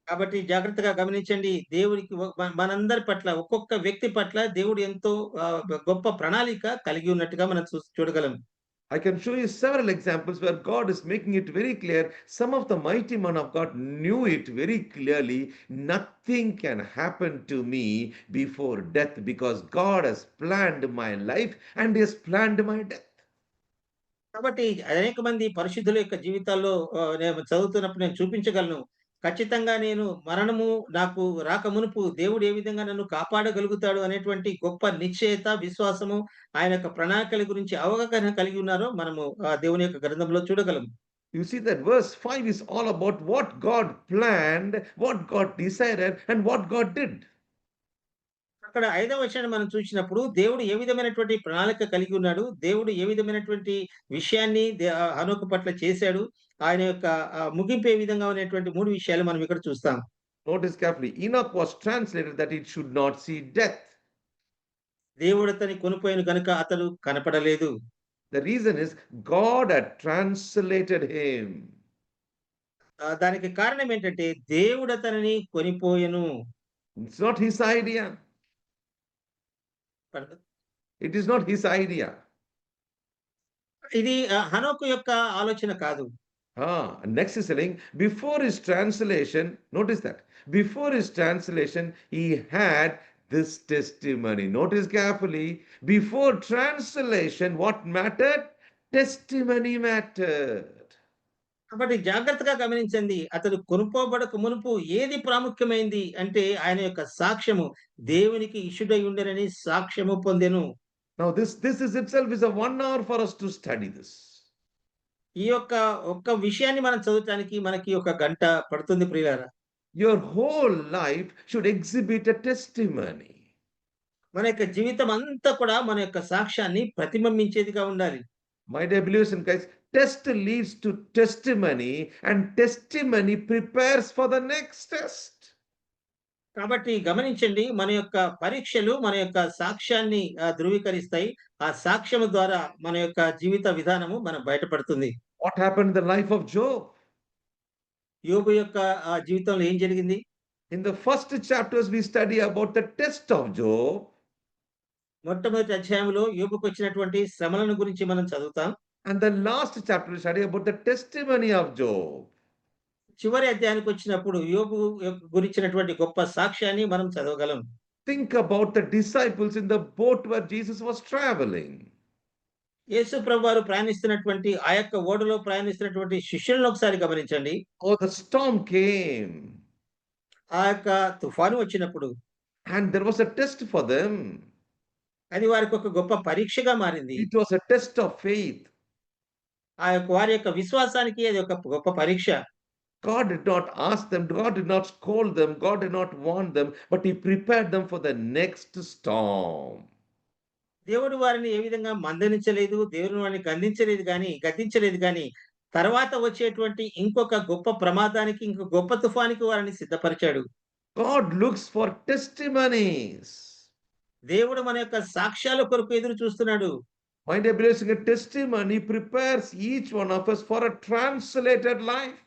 కాబట్టి జాగ్రత్తగా గమనించండి, దేవుడికి మనందరి పట్ల ఒక్కొక్క వ్యక్తి పట్ల దేవుడు ఎంతో గొప్ప ప్రణాళిక కలిగి ఉన్నట్టుగా మనం చూడగలం. I can show you several examples where God is making it very clear. Some of the mighty men of God knew it very clearly. Nothing can happen to me before death because God has planned my life and He has planned my death. కాబట్టి అనేక మంది పరిశుద్ధుల యొక్క జీవితాల్లో నేను చదువుతున్నప్పుడు నేను చూపించగలను. ఖచ్చితంగా నేను మరణము నాకు రాకమునుపు దేవుడు ఏ విధంగా నన్ను కాపాడగలుగుతాడు అనేటువంటి గొప్ప నిశ్చయత, విశ్వాసము, ఆయన యొక్క ప్రణాళికల గురించి అవగాహన కలిగి ఉన్నారో మనము దేవుని యొక్క గ్రంథంలో చూడగలం. You see that verse 5 is all about what God planned, what God decided, and what God did. అక్కడ 5వ వచనాన్ని మనం చూసినప్పుడు దేవుడు ఏ విధమైనటువంటి ప్రణాళిక కలిగి ఉన్నాడు. దేవుడు ఏ విధమైనటువంటి విషయాన్ని హనోకు పట్ల చేశాడు. ఆయన యొక్క ముగింపు ఏ విధంగా ఉన్నటువంటి 3 విషయాలు మనం ఇక్కడ చూస్తాం. Notice carefully, Enoch was translated that it should not see death. దేవుడు అతన్ని కొనిపోయాను గనుక అతడు కనపడలేదు. The reason is God had translated him. దానికి కారణం ఏంటంటే దేవుడు అతనిని కొనిపోయెను. It's not his idea. It is not his idea. ఇది హనోకు యొక్క ఆలోచన కాదు. Next is saying, before his translation, notice that, before his translation, he had this testimony. Notice carefully, before translation, what mattered? Testimony mattered. కాబట్టి జాగ్రత్తగా గమనించండి. అతడు కొనుక్కోబడక మునుపు ఏది ప్రాముఖ్యమైంది అంటే ఆయన యొక్క సాక్ష్యము. దేవునికి ఇష్టుడై ఉండెనని సాక్ష్యము పొందెను. Now this is itself is a 1 hour for us to study this. ఈ యొక్క ఒక్క విషయాన్ని మనం చదవటానికి మనకి ఒక గంట పడుతుంది ప్రియులారా. Your whole life should exhibit a testimony. మన యొక్క జీవితం అంతా కూడా మన యొక్క సాక్ష్యాన్ని ప్రతిబింబించేదిగా ఉండాలి. My dear believers in Christ, test leads to testimony, and testimony prepares for the next test. కాబట్టి గమనించండి, మన యొక్క పరీక్షలు మన యొక్క సాక్ష్యాన్ని ధృవీకరిస్తాయి. ఆ సాక్ష్యము ద్వారా మన యొక్క జీవిత విధానము మనం బయటపడుతుంది. What happened in the life of Job? యోబు యొక్క జీవితంలో ఏం జరిగింది? In the first chapters we study about the test of Job. మొట్టమొదటి అధ్యాయంలో యోబుకు వచ్చినటువంటి శ్రమలను గురించి మనం చదువుతాం. And the last chapter we study about the testimony of Job. చివరి అధ్యాయానికి వచ్చినప్పుడు యోబు గురించినటువంటి గొప్ప సాక్ష్యాన్ని మనం చదవగలం. Think about the disciples in the boat where Jesus was traveling. యేసు ప్రభువారు ప్రయాణిస్తున్నటువంటి ఆ యొక్క ఓడలో ప్రయాణిస్తున్నటువంటి శిష్యులను ఒకసారి గమనించండి. Oh, the storm came. ఆ యొక్క తుఫాను వచ్చినప్పుడు And there was a test for them. అది వారికి ఒక గొప్ప పరీక్షగా మారింది. It was a test of faith. ఆ యొక్క వారి యొక్క విశ్వాసానికి అది ఒక గొప్ప పరీక్ష. God did not ask them, God did not scold them, God did not warn them, but he prepared them for the next storm. దేవుడు వారిని ఏ విధంగా మందలించలేదు, దేవుడు వారిని గద్దించలేదు గాని తర్వాత వచ్చేటువంటి ఇంకొక గొప్ప ప్రమాదానికి, ఇంకొక గొప్ప తుఫానికి వారిని సిద్ధపరిచాడు. God looks for testimonies. దేవుడు మన యొక్క సాక్ష్యాల కొరకు ఎదురు చూస్తున్నాడు. My dear believers, a testimony prepares each one of us for a translated life.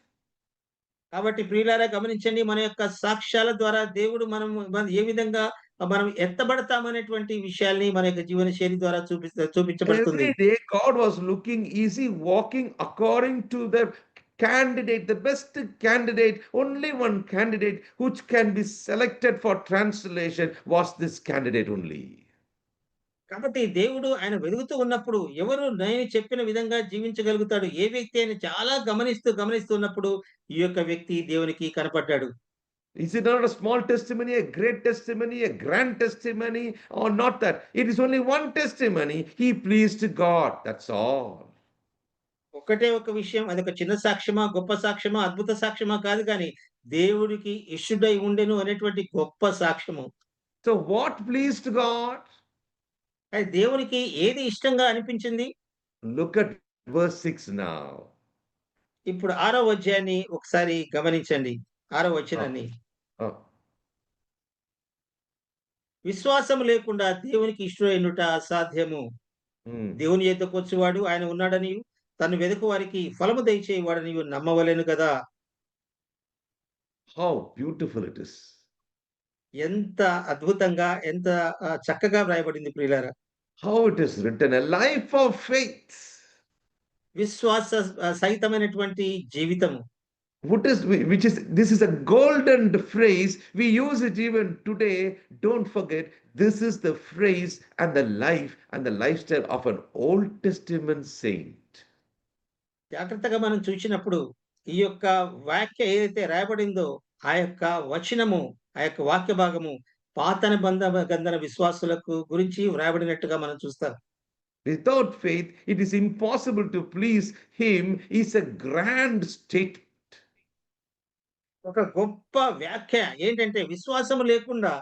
కాబట్టి ప్రియులారా గమనించండి, మన యొక్క సాక్ష్యాల ద్వారా దేవుడు మనం ఏ విధంగా మనం ఎత్తబడతామనేటువంటి విషయాల్ని మన యొక్క జీవన శైలి ద్వారా చూపించబడుతుంది. Every day God was looking, is he walking according to the candidate, the best candidate, only one candidate which can be selected for translation was this candidate only. కాబట్టి దేవుడు ఆయన వెలుగుతూ ఉన్నప్పుడు ఎవరు నేను చెప్పిన విధంగా జీవించగలుగుతాడు, ఏ వ్యక్తి ఆయన చాలా గమనిస్తూ ఉన్నప్పుడు ఈ యొక్క వ్యక్తి దేవునికి కనపడ్డాడు. Is it not a small testimony, a great testimony, a grand testimony, or not that? It is only one testimony. He pleased God. That's all. ఒకటే ఒక విషయం, అది ఒక చిన్న సాక్ష్యమా, గొప్ప సాక్ష్యమా, అద్భుత సాక్ష్యమా కాదు కానీ దేవుడికి ఇష్టుడై ఉండెను అనేటువంటి గొప్ప సాక్ష్యము. So what pleased God? అది దేవునికి ఏది ఇష్టంగా అనిపించింది? Look at verse 6 now. ఇప్పుడు 6వ అధ్యాయాన్ని ఒకసారి గమనించండి. 6వ వచనాన్ని. Oh. విశ్వాసం లేకుండా దేవునికి ఇష్టుడైనట అసాధ్యము. దేవుని యొద్దకు వచ్చేవాడు ఆయన ఉన్నాడని, తను వెదుకు వారికి ఫలము దయచేవాడని నమ్మవలెను కదా. How beautiful it is. ఎంత అద్భుతంగా, ఎంత చక్కగా వ్రాయబడింది ప్రియులారా. How it is written, a life of faith. విశ్వాస సహితమైనటువంటి జీవితము. This is a golden phrase. We use it even today. Don't forget, this is the phrase and the life and the lifestyle of an Old Testament saint. జాగ్రత్తగా మనం చూసినప్పుడు ఈ యొక్క వాక్య ఏదైతే రాయబడిందో, ఆ యొక్క వచనము, ఆ యొక్క వాక్య భాగము పాత నిబంధన విశ్వాసులకు గురించి వ్రాయబడినట్టుగా మనం చూస్తాం. Without faith, it is impossible to please Him, is a grand statement. ఒక గొప్ప వ్యాఖ్య ఏంటంటే, విశ్వాసము లేకుండా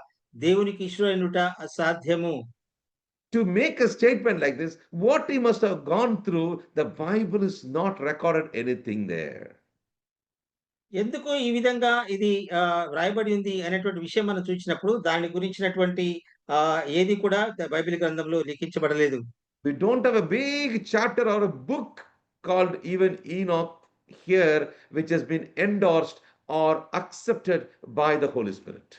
దేవునికి ఇష్టడైనట అసాధ్యము. To make a statement like this, what he must have gone through, the Bible is not recorded anything there. ఎందుకు ఈ విధంగా ఇది వ్రాయబడి ఉంది అనేటువంటి విషయం మనం చూసినప్పుడు, దాని గురించినటువంటి ఏది కూడా బైబిల్ గ్రంథంలో లిఖించబడలేదు. We don't have a big chapter or a book called even Enoch here, which has been endorsed or accepted by the Holy Spirit.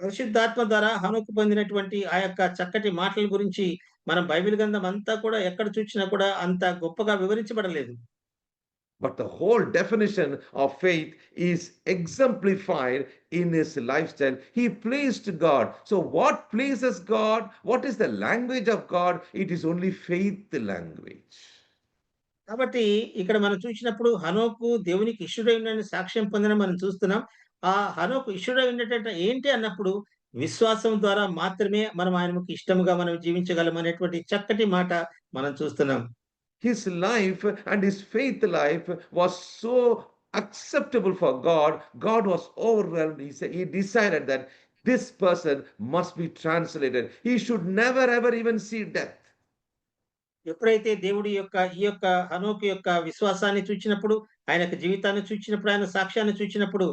పరిశుద్ధాత్మ ద్వారా హనోకు పొందినటువంటి ఆ యొక్క చక్కటి మాటల గురించి మనం బైబిల్ గ్రంథం అంతా కూడా ఎక్కడ చూసినా కూడా అంత గొప్పగా వివరించబడలేదు. But the whole definition of faith is exemplified in his lifestyle. He pleased God. So, what pleases God? What is the language of God? It is only faith language. కాబట్టి ఇక్కడ మనం చూసినప్పుడు హనోకు దేవునికి ఇష్టుడై ఉన్నాడని సాక్ష్యం పొందడం మనం చూస్తున్నాం. ఆ హనోకు ఇష్టుడై ఉండేటంటే ఏంటి అన్నప్పుడు, విశ్వాసం ద్వారా మాత్రమే మనం ఆయనకు ఇష్టముగా మనం జీవించగలం అనేటువంటి చక్కటి మాట మనం చూస్తున్నాం. His life and his faith life was so acceptable for God. God was overwhelmed. He decided that this person must be translated. He should never ever even see death. ఎప్పుడైతే దేవుడి యొక్క ఈ యొక్క హనోకు యొక్క విశ్వాసాన్ని చూచినప్పుడు, ఆయన యొక్క జీవితాన్ని చూచినప్పుడు, ఆయన సాక్ష్యాన్ని చూచినప్పుడు,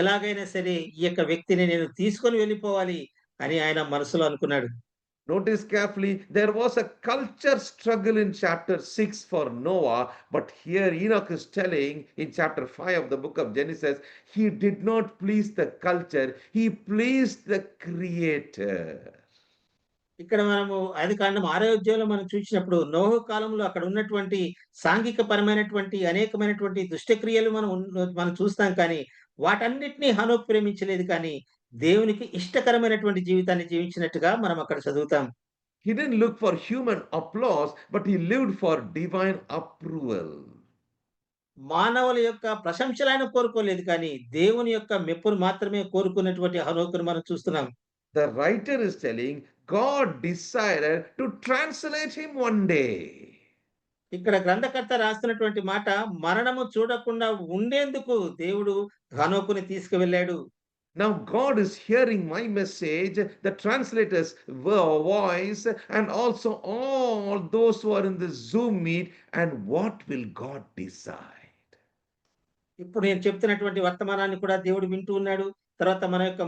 ఎలాగైనా సరే ఈ యొక్క వ్యక్తిని నేను తీసుకొని వెళ్ళిపోవాలి అని ఆయన మనసులో అనుకున్నాడు. Notice carefully, there was a culture struggle in chapter 6 for Noah, but here Enoch is telling in chapter 5 of the book of Genesis, he did not please the culture, he pleased the Creator. ఇక్కడ మనము ఆదికాండం 6వ అధ్యాయంలో మనం చూసినప్పుడు, నోహు కాలంలో అక్కడ ఉన్నటువంటి సాంఘిక పరమైనటువంటి అనేకమైనటువంటి దుష్టక్రియలు మనం చూస్తాం. కానీ వాటన్నిటిని హనోకు ప్రేమించలేదు. కానీ దేవునికి ఇష్టకరమైనటువంటి జీవితాన్ని జీవించినట్టుగా మనం అక్కడ చదువుతాం. He didn't look for human applause, but he lived for divine approval. మానవుల యొక్క ప్రశంసలు ఆయన కోరుకోలేదు. కానీ దేవుని యొక్క మెప్పును మాత్రమే కోరుకున్నటువంటి హనోకును మనం చూస్తున్నాం. The writer is telling God decided to translate him one day. ఇక్కడ గ్రంథకర్త రాస్తున్నటువంటి మాట, మరణము చూడకుండా ఉండేందుకు దేవుడు హనోకుని తీసుకువెళ్ళాడు. Now God is hearing my message, the translator's voice, and also all those who are in the Zoom meet, and what will God decide? ఇప్పుడు నేను చెప్తున్నటువంటి వర్తమానాన్ని కూడా దేవుడు వింటూ ఉన్నాడు. తర్వాత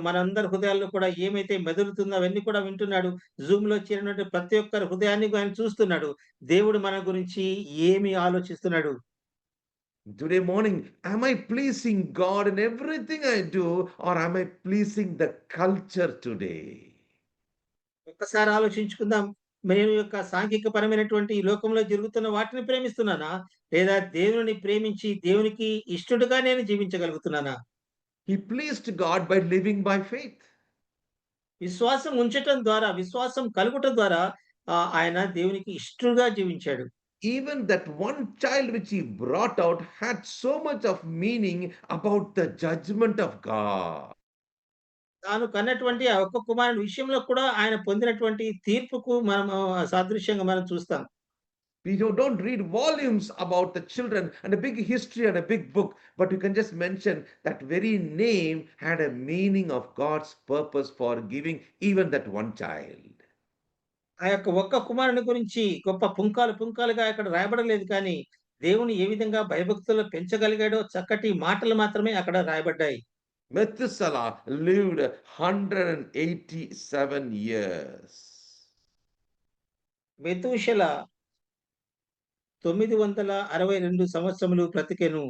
మనందరి హృదయాల్లో కూడా ఏమైతే మెదులుతుందో అవన్నీ కూడా వింటున్నాడు. జూమ్‌లో చేరినటువంటి ప్రతి ఒక్కరి హృదయాన్ని ఆయన చూస్తున్నాడు. దేవుడు మన గురించి ఏమి ఆలోచిస్తున్నాడు? Today morning, am I pleasing God in everything I do, or am I pleasing the culture today? ఒక్కసారి ఆలోచించుకుందాం. నేను యొక్క సాంఘిక పరమైనటువంటి ఈ లోకంలో జరుగుతున్న వాటిని ప్రేమిస్తున్నానా? లేదా దేవుని ప్రేమించి దేవునికి ఇష్టడుగా నేను జీవించగలుగుతున్నానా? He pleased God by living by faith. విశ్వాసం ఉంచటం ద్వారా, విశ్వాసం కలుగుట ద్వారా ఆయన దేవునికి ఇష్టడుగా జీవించాడు. Even that one child which he brought out had so much of meaning about the judgment of God. తాను కన్నటువంటి ఆ ఒక్క కుమారుని విషయంలో కూడా ఆయన పొందినటువంటి తీర్పుకు మనం సాదృశ్యంగా మనం చూస్తాం. We don't read volumes about the children and a big history and a big book, but you can just mention that very name had a meaning of God's purpose for giving even that one child. ఆ యొక్క ఒక్క కుమారుని గురించి గొప్ప పుంకాలుగా అక్కడ రాయబడలేదు. కానీ దేవుని ఏ విధంగా భయభక్తులు పెంచగలిగాడో చక్కటి మాటలు మాత్రమే అక్కడ రాయబడ్డాయి. Methuselah lived 187 years. మెతూషెల 962 సంవత్సరములు బ్రతికెను.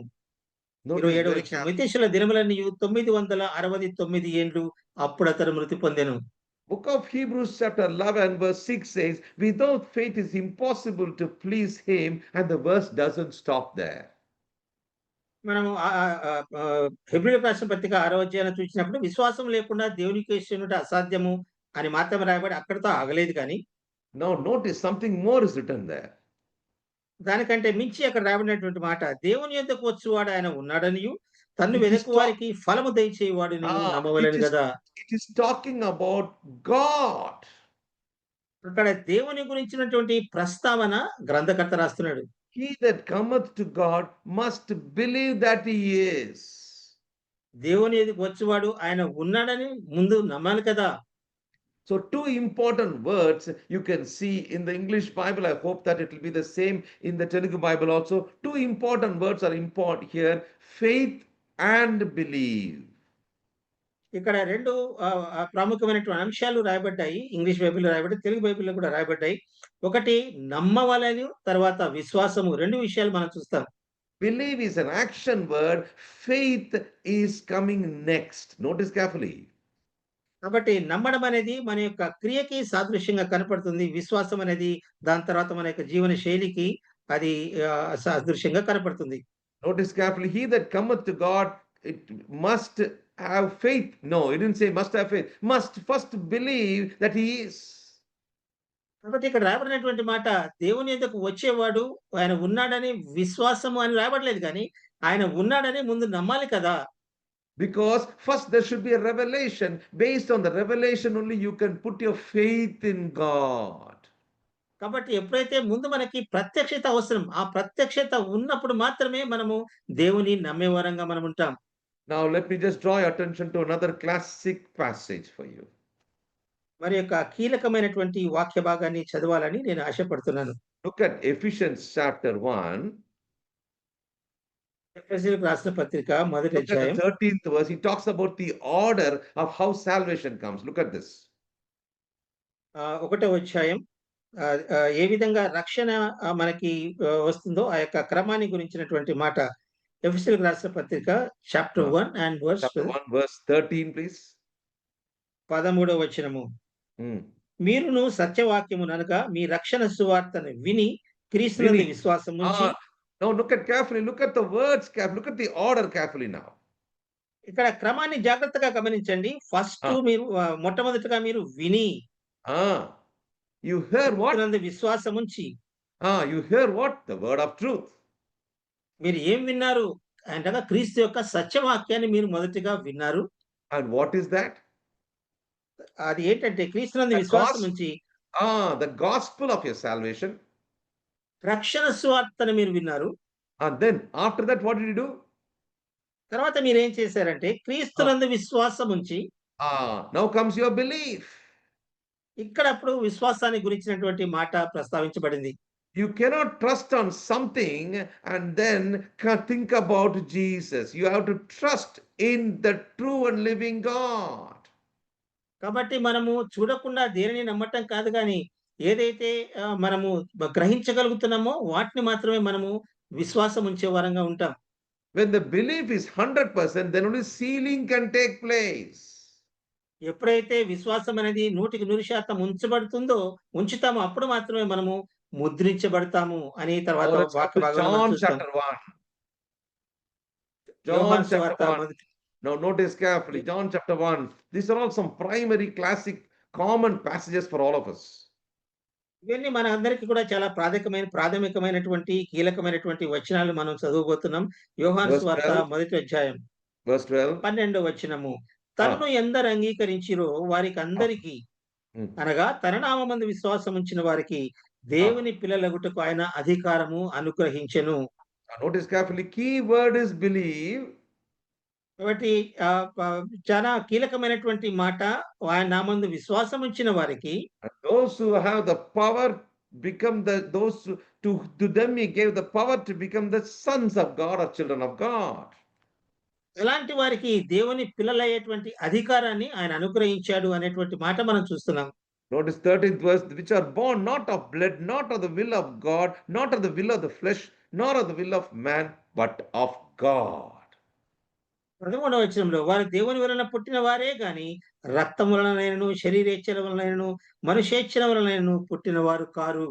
Notice 27వ very వచనం. carefully. మెతూషెల దినములన్నీయు 969 ఏండ్లు అప్పుడతడు మృతి పొందెను. Book of Hebrews chapter 11 verse 6 says, without faith it's impossible to please him, and the verse doesn't stop there. మనము హెబ్రీయులకు రాసిన పత్రిక 6వ అధ్యాయాన్ని చూసినప్పుడు, విశ్వాసం లేకుండా దేవునికి ఇష్టముట అసాధ్యము అని మాత్రమే రాయబడి అక్కడితో ఆగలేదు. కానీ Now notice something more is written there. దానికంటే మించి అక్కడ రాబడినటువంటి మాట, దేవుని యొద్దకు వచ్చువాడు ఆయన ఉన్నాడనియు, తన్ను It is వెదకు talk, వారికి ఫలము దయచేయువాడనియు ah, నమ్మవలెను గదా! it is talking about God. అక్కడ దేవుని గురించినటువంటి ప్రస్తావన గ్రంథకర్త రాస్తున్నాడు. He that cometh to God must believe that he is. దేవుని యొద్దకు వచ్చువాడు ఆయన ఉన్నాడని ముందు నమ్మాలి కదా! So two important words you can see in the English Bible. I hope that it will be the same in the Telugu Bible also. Two important words are important here: faith and believe. ఇక్కడ 2 ప్రాముఖ్యమైనటువంటి అంశాలు రాయబడ్డాయి. ఇంగ్లీష్ బైబిల్‌లో రాయబడ్డాయి. తెలుగు బైబిల్‌లో కూడా రాయబడ్డాయి. ఒకటి నమ్మవలెను, తర్వాత విశ్వాసము. 2 విషయాలు మనం చూస్తాం. Believe is an action word, faith is coming next. Notice carefully. కాబట్టి నమ్మడం అనేది మన యొక్క క్రియకి సాదృశ్యంగా కనపడుతుంది. విశ్వాసం అనేది దాని తర్వాత మన యొక్క జీవన శైలికి అది సాదృశ్యంగా కనపడుతుంది. Notice carefully, he that cometh to God, it must have faith. No, it didn't say must have faith. Must first believe that he is. కాబట్టి ఇక్కడ రాయబడినటువంటి మాట, దేవుని యొద్దకు వచ్చేవాడు ఆయన ఉన్నాడని విశ్వాసము అని రాయబడలేదు గానీ, ఆయన ఉన్నాడని ముందు నమ్మాలి కదా! Because first there should be a revelation. Based on the revelation only you can put your faith in God. కాబట్టి ఎప్పుడైతే ముందు మనకి ప్రత్యక్షత అవసరం. ఆ ప్రత్యక్షత ఉన్నప్పుడు మాత్రమే మనము దేవుని నమ్మేవారంగా మనం ఉంటాం. Now let me just draw your attention to another classic passage for you. మరి యొక్క కీలకమైనటువంటి వాక్య భాగాన్ని చదవాలని నేను ఆశపడుతున్నాను. Look at Ephesians chapter 1. ఎఫెసీయులకు రాసిన పత్రిక మొదటి Look at the అధ్యాయం 13th verse. He talks about the order of how salvation comes. Look at this. ఒకటో అధ్యాయం ఏ విధంగా రక్షణ మనకి వస్తుందో ఆ యొక్క క్రమాన్ని గురించినటువంటి మాట. ఎఫెసీయులకు రాసిన పత్రిక chapter 1 and Chapter 1 verse 13, please. 13వ వచనము. Hmm. మీరును సత్యవాక్యముననగా మీ రక్షణ సువార్తను విని క్రీస్తునందు Viని. విశ్వాసం ఉంచి. Now look at carefully. Look at the words carefully. Look at the order carefully now. ఇక్కడ క్రమాన్ని జాగ్రత్తగా గమనించండి. ఫస్ట్ మీరు మొట్టమొదటిగా మీరు విని You hear what? క్రీస్తునందు విశ్వాసం ఉంచి. You hear what? The word of truth. మీరు ఏం విన్నారు అంటే క్రీస్తు యొక్క సత్యవాక్యాన్ని మీరు మొదటిగా విన్నారు. And what is that? అది ఏంటంటే క్రీస్తునందు The విశ్వాసం ఉంచి the gospel of your salvation. రక్షణ సువార్తను మీరు విన్నారు. And then after that, what did you do? తర్వాత మీరు ఏం చేశారంటే క్రీస్తునందు విశ్వాసం ఉంచి. Now comes your belief. ఇక్కడ అప్పుడు విశ్వాసాన్ని గురించినటువంటి మాట ప్రస్తావించబడింది. You cannot trust on something and then think about Jesus. You have to trust in the true and living God. కాబట్టి మనము చూడకుండా దేనిని నమ్మటం కాదు గాని, ఏదైతే మనము గ్రహించగలుగుతున్నామో వాటిని మాత్రమే మనము విశ్వాసం ఉంచే వారంగా ఉంటాం. When the belief is 100%, then only sealing can take place. ఎప్పుడైతే విశ్వాసం అనేది 100% ఉంచబడుతుందో ఉంచుతామో అప్పుడు మాత్రమే మనము ముద్రించబడతాము అని తర్వాత Now let's come వాక్య to భాగంలో John మనం చూస్తాం. chapter 1. John యోహాను chapter సువార్త 1. మొదటి Now notice carefully, John chapter 1. These are all some primary, classic, common passages for all of us. ఇవన్నీ మన అందరికీ కూడా చాలా ప్రాథమికమైనటువంటి కీలకమైనటువంటి వచనాలు మనం చదవబోతున్నాం. యోహాను Verse సువార్త 12. మొదటి అధ్యాయం Verse 12. 12వ వచనము. తనను ఎందరు అంగీకరించిరో వారికి అందరికీ అనగా తన నామమందు విశ్వాసం ఉంచిన వారికి దేవుని పిల్లలగుటకు ఆయన అధికారము అనుగ్రహించెను. Now notice carefully, key word is believe. కాబట్టి చాలా కీలకమైనటువంటి మాట, ఆయన నామందు విశ్వాసం ఉంచిన వారికి. And those who have the power become to them he gave the power to become the sons of God or children of God. ఎలాంటి వారికి దేవుని పిల్లలయ్యేటువంటి అధికారాన్ని ఆయన అనుగ్రహించాడు అనేటువంటి మాట మనం చూస్తున్నాం. Notice 13th verse, which are born not of blood, not of the will of God, not of the will of the flesh, nor of the will of man, but of God. 13వ వచనంలో వారు దేవుని వలన పుట్టిన వారే గాని రక్తం వలనైనను శరీరేచ్ఛల వలనైనను మనుషేచ్ఛల వలనైనను పుట్టిన వారు car.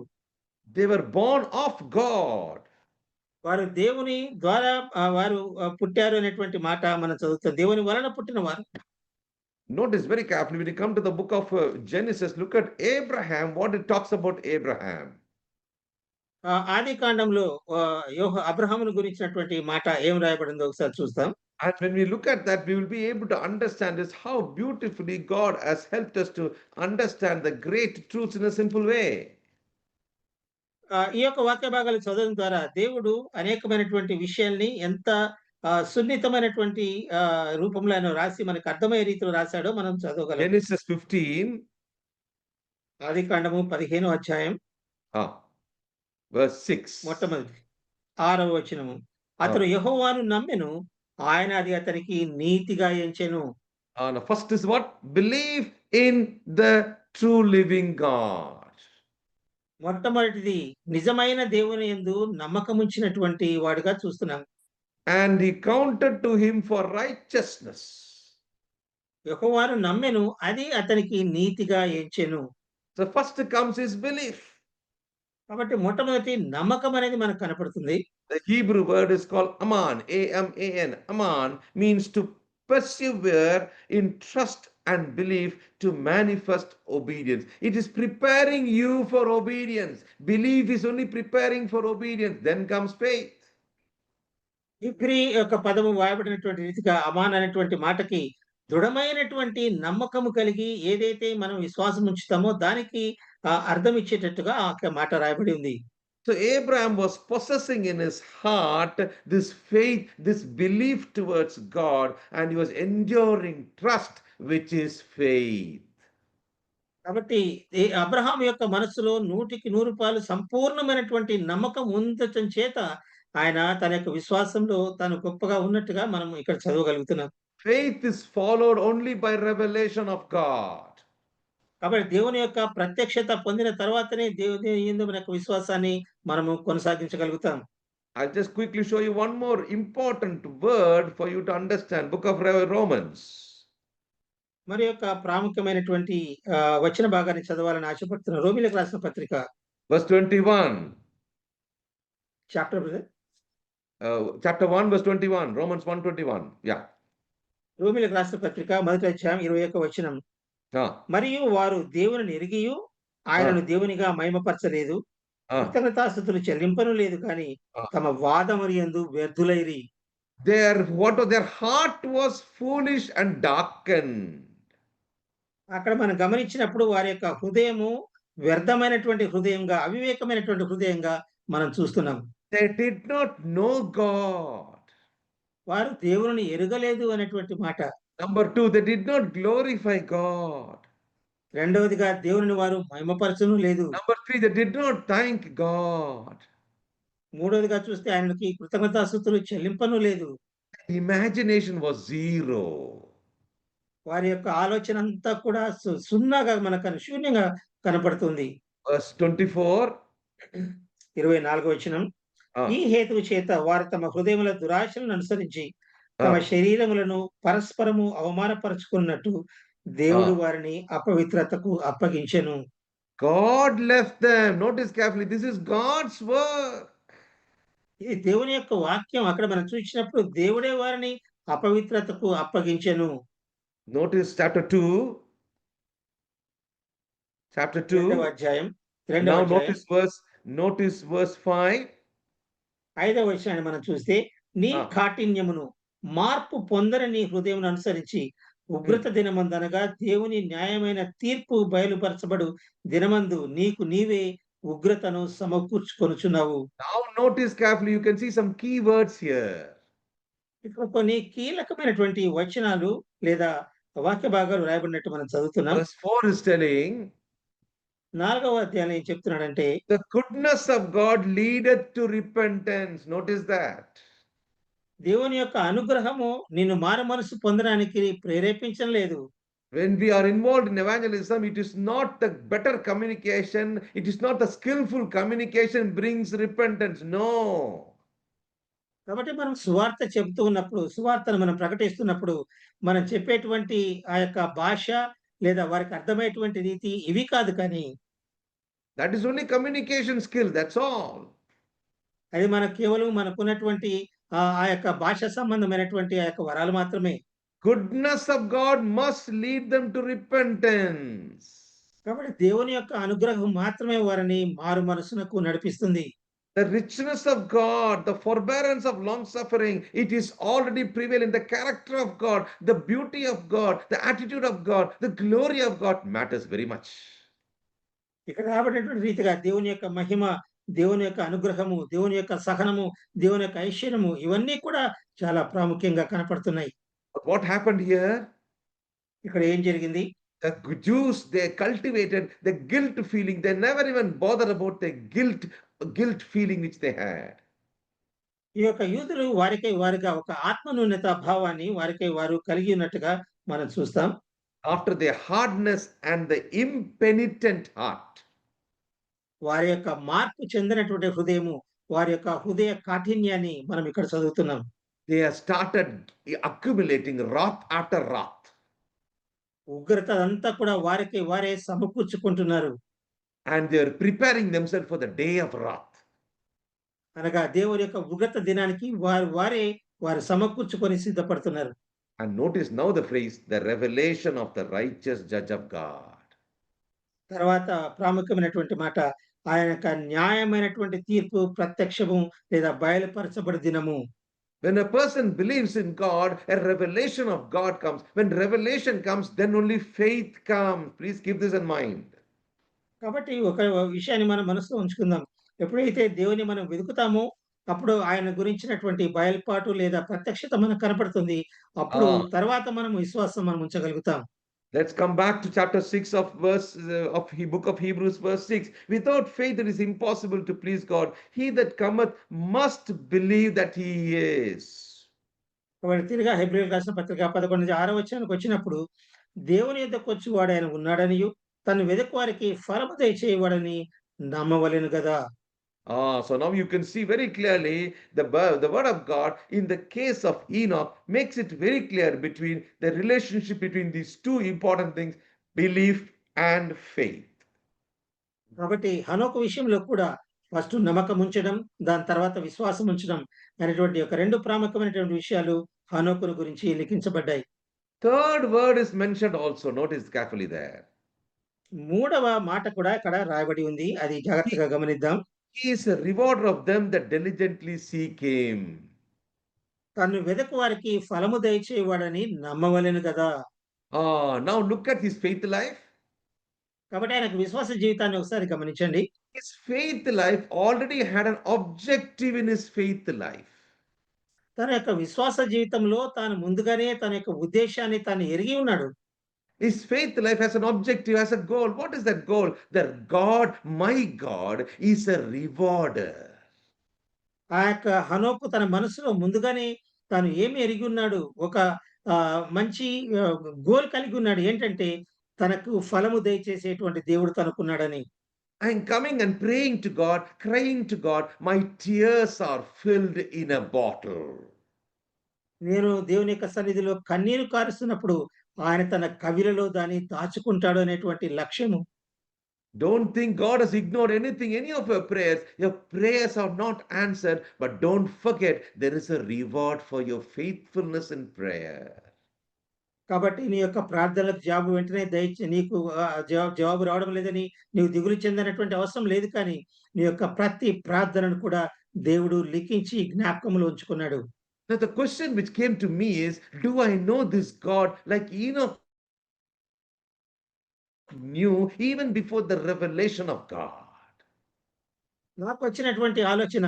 They were born of God. వారు దేవుని ద్వారా వారు పుట్టారు అనేటువంటి మాట మనం చదువుతాం. దేవుని వలన పుట్టిన వారు. Notice very carefully when you come to the book of Genesis, look at Abraham, what it talks about Abraham. ఆదికాండంలో అబ్రహామును గురించినటువంటి మాట ఏం రాయబడిందో ఒకసారి చూస్తాం. And when we look at that, we will be able to understand is how beautifully God has helped us to understand the great truths in a simple way. ఈ యొక్క వాక్య భాగాలు చదవడం ద్వారా దేవుడు అనేకమైనటువంటి విషయాల్ని ఎంత సున్నితమైనటువంటి రూపంలో ఆయన రాసి మనకు అర్థమయ్యే రీతిలో రాశాడో మనం చదవగలం. Genesis 15, ఆదికాండము 15వ అధ్యాయం verse 6. మొట్టమొదటి 6వ వచనము. అతడు యెహోవాను నమ్మెను, ఆయన అది అతనికి నీతిగా ఎంచెను. Now first is what? Believe in the true living God. మొట్టమొదటిది నిజమైన దేవుని యందు నమ్మకముంచినటువంటి వాడుగా చూస్తున్నాం. And he counted to him for righteousness. యెహోవాను నమ్మెను, అది అతనికి నీతిగా ఎంచెను. So first comes his belief. కాబట్టి మొట్టమొదటి నమ్మకం అనేది మనకు కనపడుతుంది. The Hebrew word is called aman, A-M-A-N. Aman means to persevere in trust and belief to manifest obedience. It is preparing you for obedience. Belief is only preparing for obedience. Then comes faith. హీబ్రీ యొక్క పదము వాయబడినటువంటి రీతిగా అమాన్ అనేటువంటి మాటకి దృఢమైనటువంటి నమ్మకము కలిగి ఏదైతే మనం విశ్వాసం ఉంచుతామో దానికి అర్థం ఇచ్చేటట్టుగా ఆ మాట రాయబడి ఉంది. So Abraham was possessing in his heart this faith, this belief towards God, and he was enduring trust, which is faith. కాబట్టి అబ్రహాం యొక్క మనస్సులో 100% సంపూర్ణమైనటువంటి నమ్మకం ఉండటం చేత ఆయన తన యొక్క విశ్వాసంలో తాను గొప్పగా ఉన్నట్టుగా మనం ఇక్కడ చదవగలుగుతున్నాం. Faith is followed only by revelation of God. కాబట్టి దేవుని యొక్క ప్రత్యక్షత పొందిన తర్వాతనే దేవుని యందు మన యొక్క విశ్వాసాన్ని మనము కొనసాగించగలుగుతాం. I'll just quickly show you one more important word for you to understand. Book of Romans. మరి యొక్క ప్రాముఖ్యమైనటువంటి వచన భాగాన్ని చదవాలని ఆశపడుతున్న రోమీయులకు రాసిన పత్రిక Verse 21. Chapter Chapter 1, verse 21. Romans 1:21. Yeah. రోమీయులకు రాసిన పత్రిక మొదటి అధ్యాయం 21వ వచనం. మరియు వారు దేవుని ఎరిగియు ఆయనను దేవునిగా మహిమపరచలేదు, కృతజ్ఞతాస్తుతులు చెల్లింపను లేదు, కానీ తమ వాదముయందు వ్యర్థులైరి. Their heart was foolish and darkened. అక్కడ మనం గమనించినప్పుడు వారి యొక్క హృదయము వ్యర్థమైనటువంటి హృదయంగా, అవివేకమైనటువంటి హృదయంగా మనం చూస్తున్నాం. They did not know God. వారు దేవుని ఎరుగలేదు అనేటువంటి మాట. Number 2, they did not glorify God. రెండవదిగా దేవుని వారు మహిమపరచను లేదు. Number 3, they did not thank God. మూడవదిగా చూస్తే ఆయనకి కృతజ్ఞతాస్తుతులు చెల్లింపను లేదు. Imagination was zero. వారి యొక్క ఆలోచన అంతా కూడా సున్నాగా మనకు శూన్యంగా కనపడుతుంది. Verse 24. 24వ వచనం. ఈ హేతువు చేత వారు తమ హృదయముల దురాశలను అనుసరించి తమ శరీరములను పరస్పరము అవమానపరచుకున్నట్టు దేవుడు వారిని అపవిత్రతకు అప్పగించెను. God left them. Notice carefully, this is God's work. ఇది దేవుని యొక్క వాక్యం. అక్కడ మనం చూసినప్పుడు దేవుడే వారిని అపవిత్రతకు అప్పగించెను. Notice chapter 2. Chapter 2. Now notice verse 5. 5వ వచనాన్ని మనం చూస్తే, నీ కాఠిన్యమును మార్పు పొందని నీ హృదయమును అనుసరించి ఉగ్రత దినమందనగా దేవుని న్యాయమైన తీర్పు బయలుపరచబడు దినమందు నీకు నీవే ఉగ్రతను సమకూర్చుకొనుచున్నావు. Now notice carefully, you can see some key words here. ఇక్కడ కొన్ని కీలకమైనటువంటి వచనాలు లేదా వాక్య భాగాలు రాయబడినట్టు మనం చదువుతున్నాం. Verse 4 is telling, 4వ అధ్యాయంలో ఏం చెప్తున్నాడంటే, the goodness of God leadeth to repentance. Notice that. దేవుని యొక్క అనుగ్రహము నిన్ను మారు మనసు పొందడానికి ప్రేరేపించలేదు. When we are involved in evangelism, it is not the better communication, it is not the skillful communication brings repentance. No. కాబట్టి మనం సువార్త చెబుతూ ఉన్నప్పుడు, సువార్తను మనం ప్రకటిస్తున్నప్పుడు మనం చెప్పేటువంటి ఆ యొక్క భాష లేదా వారికి అర్థమయ్యేటువంటి రీతి ఇవి కాదు, కానీ that is only communication skill, that's all. అది మన కేవలం మనకున్నటువంటి ఆ యొక్క భాష సంబంధమైనటువంటి ఆ యొక్క వరాలు మాత్రమే. Goodness of God must lead them to repentance. కాబట్టి దేవుని యొక్క అనుగ్రహం మాత్రమే వారిని మారు మనసునకు నడిపిస్తుంది. The richness of God, the forbearance of long suffering, it is already prevalent. The character of God, the beauty of God, the attitude of God, the glory of God matters very much. ఇక్కడ రాబడినటువంటి రీతిగా దేవుని యొక్క మహిమ, దేవుని యొక్క అనుగ్రహము, దేవుని యొక్క సహనము, దేవుని యొక్క ఐశ్వర్యము ఇవన్నీ కూడా చాలా ప్రాముఖ్యంగా కనపడుతున్నాయి. But what happened here? ఇక్కడ ఏం జరిగింది? The Jews, they cultivated the guilt feeling. They never even bothered about the guilt feeling which they had. ఈ యొక్క యూదులు వారికై వారుగా ఒక ఆత్మన్యూనత భావాన్ని వారికై వారు కలిగి ఉన్నట్టుగా మనం చూస్తాం. After their hardness and the impenitent heart, వారి యొక్క మార్పు చెందినటువంటి హృదయము, వారి యొక్క హృదయ కాఠిన్యాన్ని మనం ఇక్కడ చదువుతున్నాం. they have started accumulating wrath after wrath. ఉగ్రత అంతా కూడా వారికై వారే సమకూర్చుకుంటున్నారు. And they are preparing themselves for the day of wrath. అనగా దేవుని యొక్క ఉగ్రత దినానికి వారు సమకూర్చుకొని సిద్ధపడుతున్నారు. And notice now the phrase, the revelation of the righteous judge of God. తర్వాత ప్రాముఖ్యమైనటువంటి మాట, ఆయన యొక్క న్యాయమైనటువంటి తీర్పు ప్రత్యక్షము లేదా బయలుపరచబడి దినము. When a person believes in God, a revelation of God comes. When revelation comes, then only faith comes. Please keep this in mind. కాబట్టి ఒక విషయాన్ని మనం మనసులో ఉంచుకుందాం. ఎప్పుడైతే దేవుని మనం వెతుకుతామో, అప్పుడు ఆయన గురించినటువంటి బయలుపాటు లేదా ప్రత్యక్షత మనకు కనపడుతుంది. అప్పుడు Ah. తర్వాత మనం విశ్వాసం మనం ఉంచగలుగుతాం. Let's come back to chapter 6 of book of Hebrews, verse 6. Without faith it is impossible to please God. He that cometh must believe that he is. కాబట్టి తిరిగా హెబ్రీయులకు రాసిన పత్రిక 11:6 వచనానికి వచ్చినప్పుడు, దేవుని యొద్దకు వచ్చువాడు ఆయన ఉన్నాడనియు, తను వెదకు వారికి ఫలము దయచేయువాడని నమ్మవలెను గదా. So now you can see very clearly the word of God in the case of Enoch makes it very clear between the relationship between these two important things, belief and faith. కాబట్టి హనోకు విషయంలో కూడా ఫస్ట్ నమ్మకం ఉంచడం, దాని తర్వాత విశ్వాసం ఉంచడం అనేటువంటి ఒక 2 ప్రాముఖ్యమైనటువంటి విషయాలు హనోకును గురించి లిఖించబడ్డాయి. Third word is mentioned also. Notice carefully there. మూడవ మాట కూడా ఇక్కడ రాయబడి ఉంది. అది జాగ్రత్తగా గమనిద్దాం. He is a rewarder of them that diligently seek him. తను వెదకు వారికి ఫలము దయచేవాడని నమ్మవలెను కదా. Now look at his faith life. కాబట్టి ఆయనకు విశ్వాస జీవితాన్ని ఒకసారి గమనించండి. His faith life already had an objective in his faith life. తన యొక్క విశ్వాస జీవితంలో తాను ముందుగానే తన యొక్క ఉద్దేశాన్ని తాను ఎరిగి ఉన్నాడు. His faith life has an objective, has a goal. What is that goal? That God, my God, is a rewarder. ఆ యొక్క హనోకు తన మనసులో ముందుగానే తాను ఏమి ఎరిగి ఉన్నాడు, ఒక మంచి గోల్ కలిగి ఉన్నాడు. ఏంటంటే తనకు ఫలము దయచేసేటువంటి దేవుడు తనకున్నాడని. I'm coming and praying to God, crying to God, my tears are filled in a bottle. నేను దేవుని యొక్క సన్నిధిలో కన్నీరు కారుస్తున్నప్పుడు ఆయన తన కవిలలో దాన్ని దాచుకుంటాడు అనేటువంటి లక్ష్యము. Don't think God has ignored anything, any of your prayers. Your prayers are not answered, but don't forget there is a reward for your faithfulness in prayer. కాబట్టి నీ యొక్క ప్రార్థనలకు జవాబు వెంటనే నీకు జవాబు రావడం లేదని నీవు దిగులు చెందనటువంటి అవసరం లేదు. కానీ నీ యొక్క ప్రతి ప్రార్థనను కూడా దేవుడు లిఖించి జ్ఞాపకంలో ఉంచుకున్నాడు. Now the question which came to me is, do I know this God like Enoch knew even before the revelation of God? నాకు వచ్చినటువంటి ఆలోచన,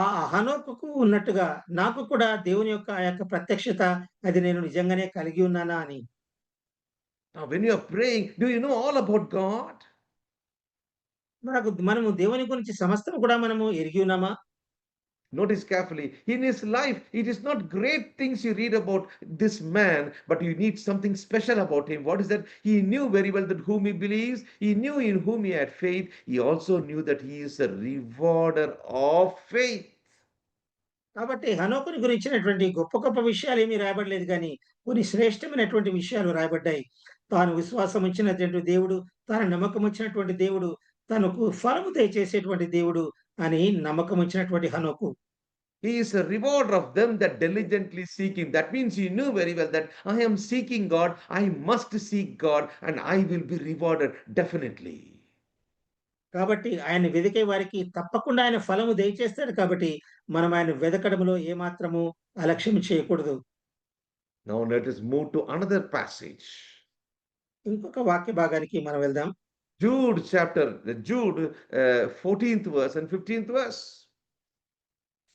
ఆ హనోకుకు ఉన్నట్టుగా నాకు కూడా దేవుని యొక్క ఆ యొక్క ప్రత్యక్షత అది నేను నిజంగానే కలిగి ఉన్నానా అని. Now when you are praying, do you know all about God? మనము దేవుని గురించి సమస్తం కూడా మనము ఎరిగి ఉన్నామా? Notice carefully, in his life, it is not great things you read about this man, but you need something special about him. What is that? He knew very well that whom he believes, he knew in whom he had faith, he also knew that he is a rewarder of faith. కాబట్టి హనోకుని గురించినటువంటి గొప్ప గొప్ప విషయాలు ఏమీ రాయబడలేదు, కానీ కొన్ని శ్రేష్టమైనటువంటి విషయాలు రాయబడ్డాయి. తాను విశ్వాసం ఉంచినటువంటి దేవుడు, తాను నమ్మకం ఉంచినటువంటి దేవుడు, తనకు ఫలము దయచేసేటువంటి దేవుడు అని నమ్మకం ఉంచినటువంటి హనోకు. He is a rewarder of them that diligently seek him. That means he knew very well that I am seeking God, I must seek God, and I will be rewarded definitely. కాబట్టి ఆయన వెదికే వారికి తప్పకుండా ఆయన ఫలము దయచేస్తాడు కాబట్టి మనం ఆయన వెదకడంలో ఏమాత్రము అలక్ష్యం చేయకూడదు. Now let us move to another passage. ఇంకొక వాక్య భాగానికి మనం వెళ్దాం. Jude 14th verse and 15th verse.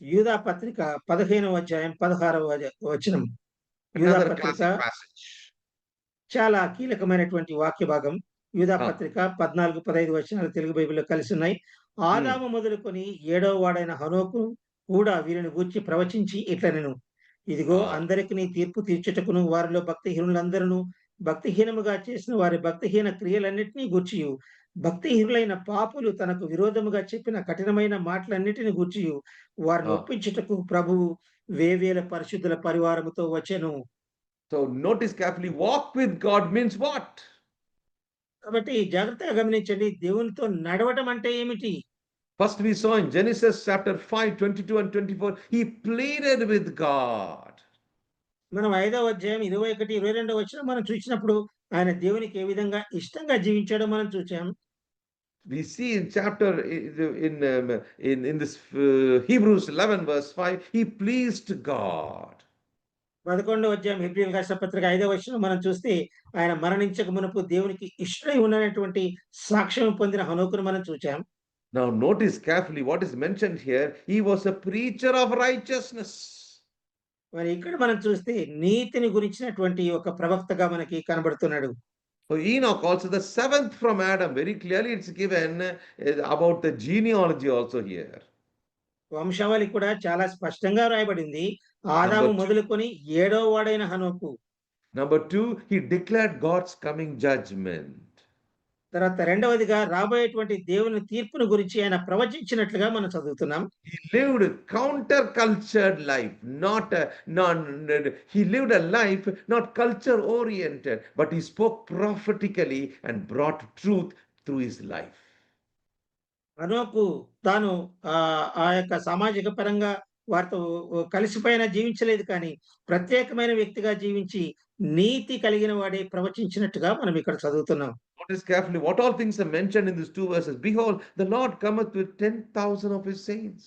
యూదా పత్రిక 15వ అధ్యాయం 16వ వచనం. యూదా Another పత్రిక classic passage. చాలా కీలకమైనటువంటి వాక్య భాగం. యూదా ఆ. పత్రిక 14, 15 వచనాలు తెలుగు బైబిల్‌లో కలిసి ఉన్నాయి. ఆదాము మొదలుకొని 7వ వాడైన హనోకు కూడా వీరిని గూర్చి ప్రవచించి ఇట్లనెను. ఇదిగో ఆ. అందరికిని తీర్పు తీర్చుటకును వారిలో భక్తిహీనులందరును భక్తిహీనముగా చేసిన వారి భక్తిహీన క్రియలన్నిటినీ గూర్చియు భక్తిహీనులైన పాపులు తనకు విరోధముగా చెప్పిన కఠినమైన మాటలన్నిటిని గూర్చియు వారిని ఆ. ఒప్పించుటకు ప్రభువు వేవేల పరిశుద్ధుల పరివారముతో వచ్చెను. So notice carefully, walk with God means what? కాబట్టి జాగ్రత్తగా గమనించండి. దేవునితో నడవటం అంటే ఏమిటి? First we saw in Genesis chapter 5, 22 and 24, he pleaded with God. మనం 5వ అధ్యాయం 21, 22 వచనం మనం చూసినప్పుడు ఆయన దేవునికి ఏ విధంగా ఇష్టంగా జీవించాడో మనం చూసాం. We see in chapter in this Hebrews 11 verse 5, he pleased God. 11వ అధ్యాయం హెబ్రీయులకు రాసిన పత్రిక 5వ వచనం మనం చూస్తే ఆయన మరణించక మునుపు దేవునికి ఇష్టడై ఉన్నటువంటి సాక్ష్యం పొందిన హనోకును మనం చూచాం. Now notice carefully what is mentioned here. He was a preacher of righteousness. మరి ఇక్కడ మనం చూస్తే నీతిని గురించినటువంటి ఒక ప్రవక్తగా మనకి కనబడుతున్నాడు. So Enoch also the seventh from Adam. Very clearly it's given about the genealogy also here. వంశావళి కూడా చాలా స్పష్టంగా రాయబడింది. ఆదాము Number 2. మొదలుకొని 7వ వాడైన హనోకు. Number 2, he declared God's coming judgment. తర్వాత రెండవదిగా రాబోయేటువంటి దేవుని తీర్పును గురించి ఆయన ప్రవచించినట్లుగా మనం చదువుతున్నాం. He lived a counter-cultured life, he lived a life not culture-oriented, but he spoke prophetically and brought truth through his life. హనోకు తాను ఆ యొక్క సామాజిక పరంగా వారితో కలిసిపోయిన జీవించలేదు కానీ ప్రత్యేకమైన వ్యక్తిగా జీవించి నీతి కలిగిన వాడే ప్రవచించినట్టుగా మనం ఇక్కడ చదువుతున్నాం. Notice carefully what all things are mentioned in these two verses. Behold, the Lord cometh with 10,000 of his saints.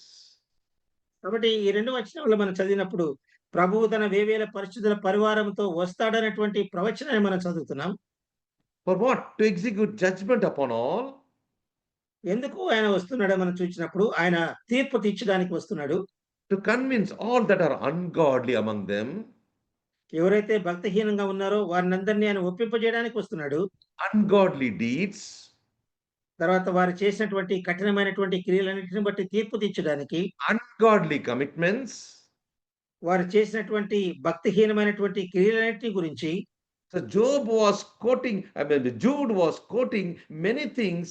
కాబట్టి ఈ 2 వచనాలు మనం చదివినప్పుడు ప్రభువు తన వేవేల పరిశుద్ధుల పరివారంతో వస్తాడనేటువంటి ప్రవచనాన్ని మనం చదువుతున్నాం. For what? To execute judgment upon all. ఎందుకు ఆయన వస్తున్నాడో మనం చూసినప్పుడు ఆయన తీర్పు తీర్చడానికి వస్తున్నాడు. To convince all that are ungodly among them. ఎవరైతే భక్తిహీనంగా ఉన్నారో వారినందరినీ ఆయన ఒప్పింపజేయడానికి వస్తున్నాడు. Ungodly deeds. తర్వాత వారు చేసినటువంటి కఠినమైనటువంటి క్రియలన్నిటిని బట్టి తీర్పు తీర్చడానికి, Ungodly commitments. వారు చేసినటువంటి భక్తిహీనమైనటువంటి క్రియలన్నిటిని గురించి. So Jude was quoting many things,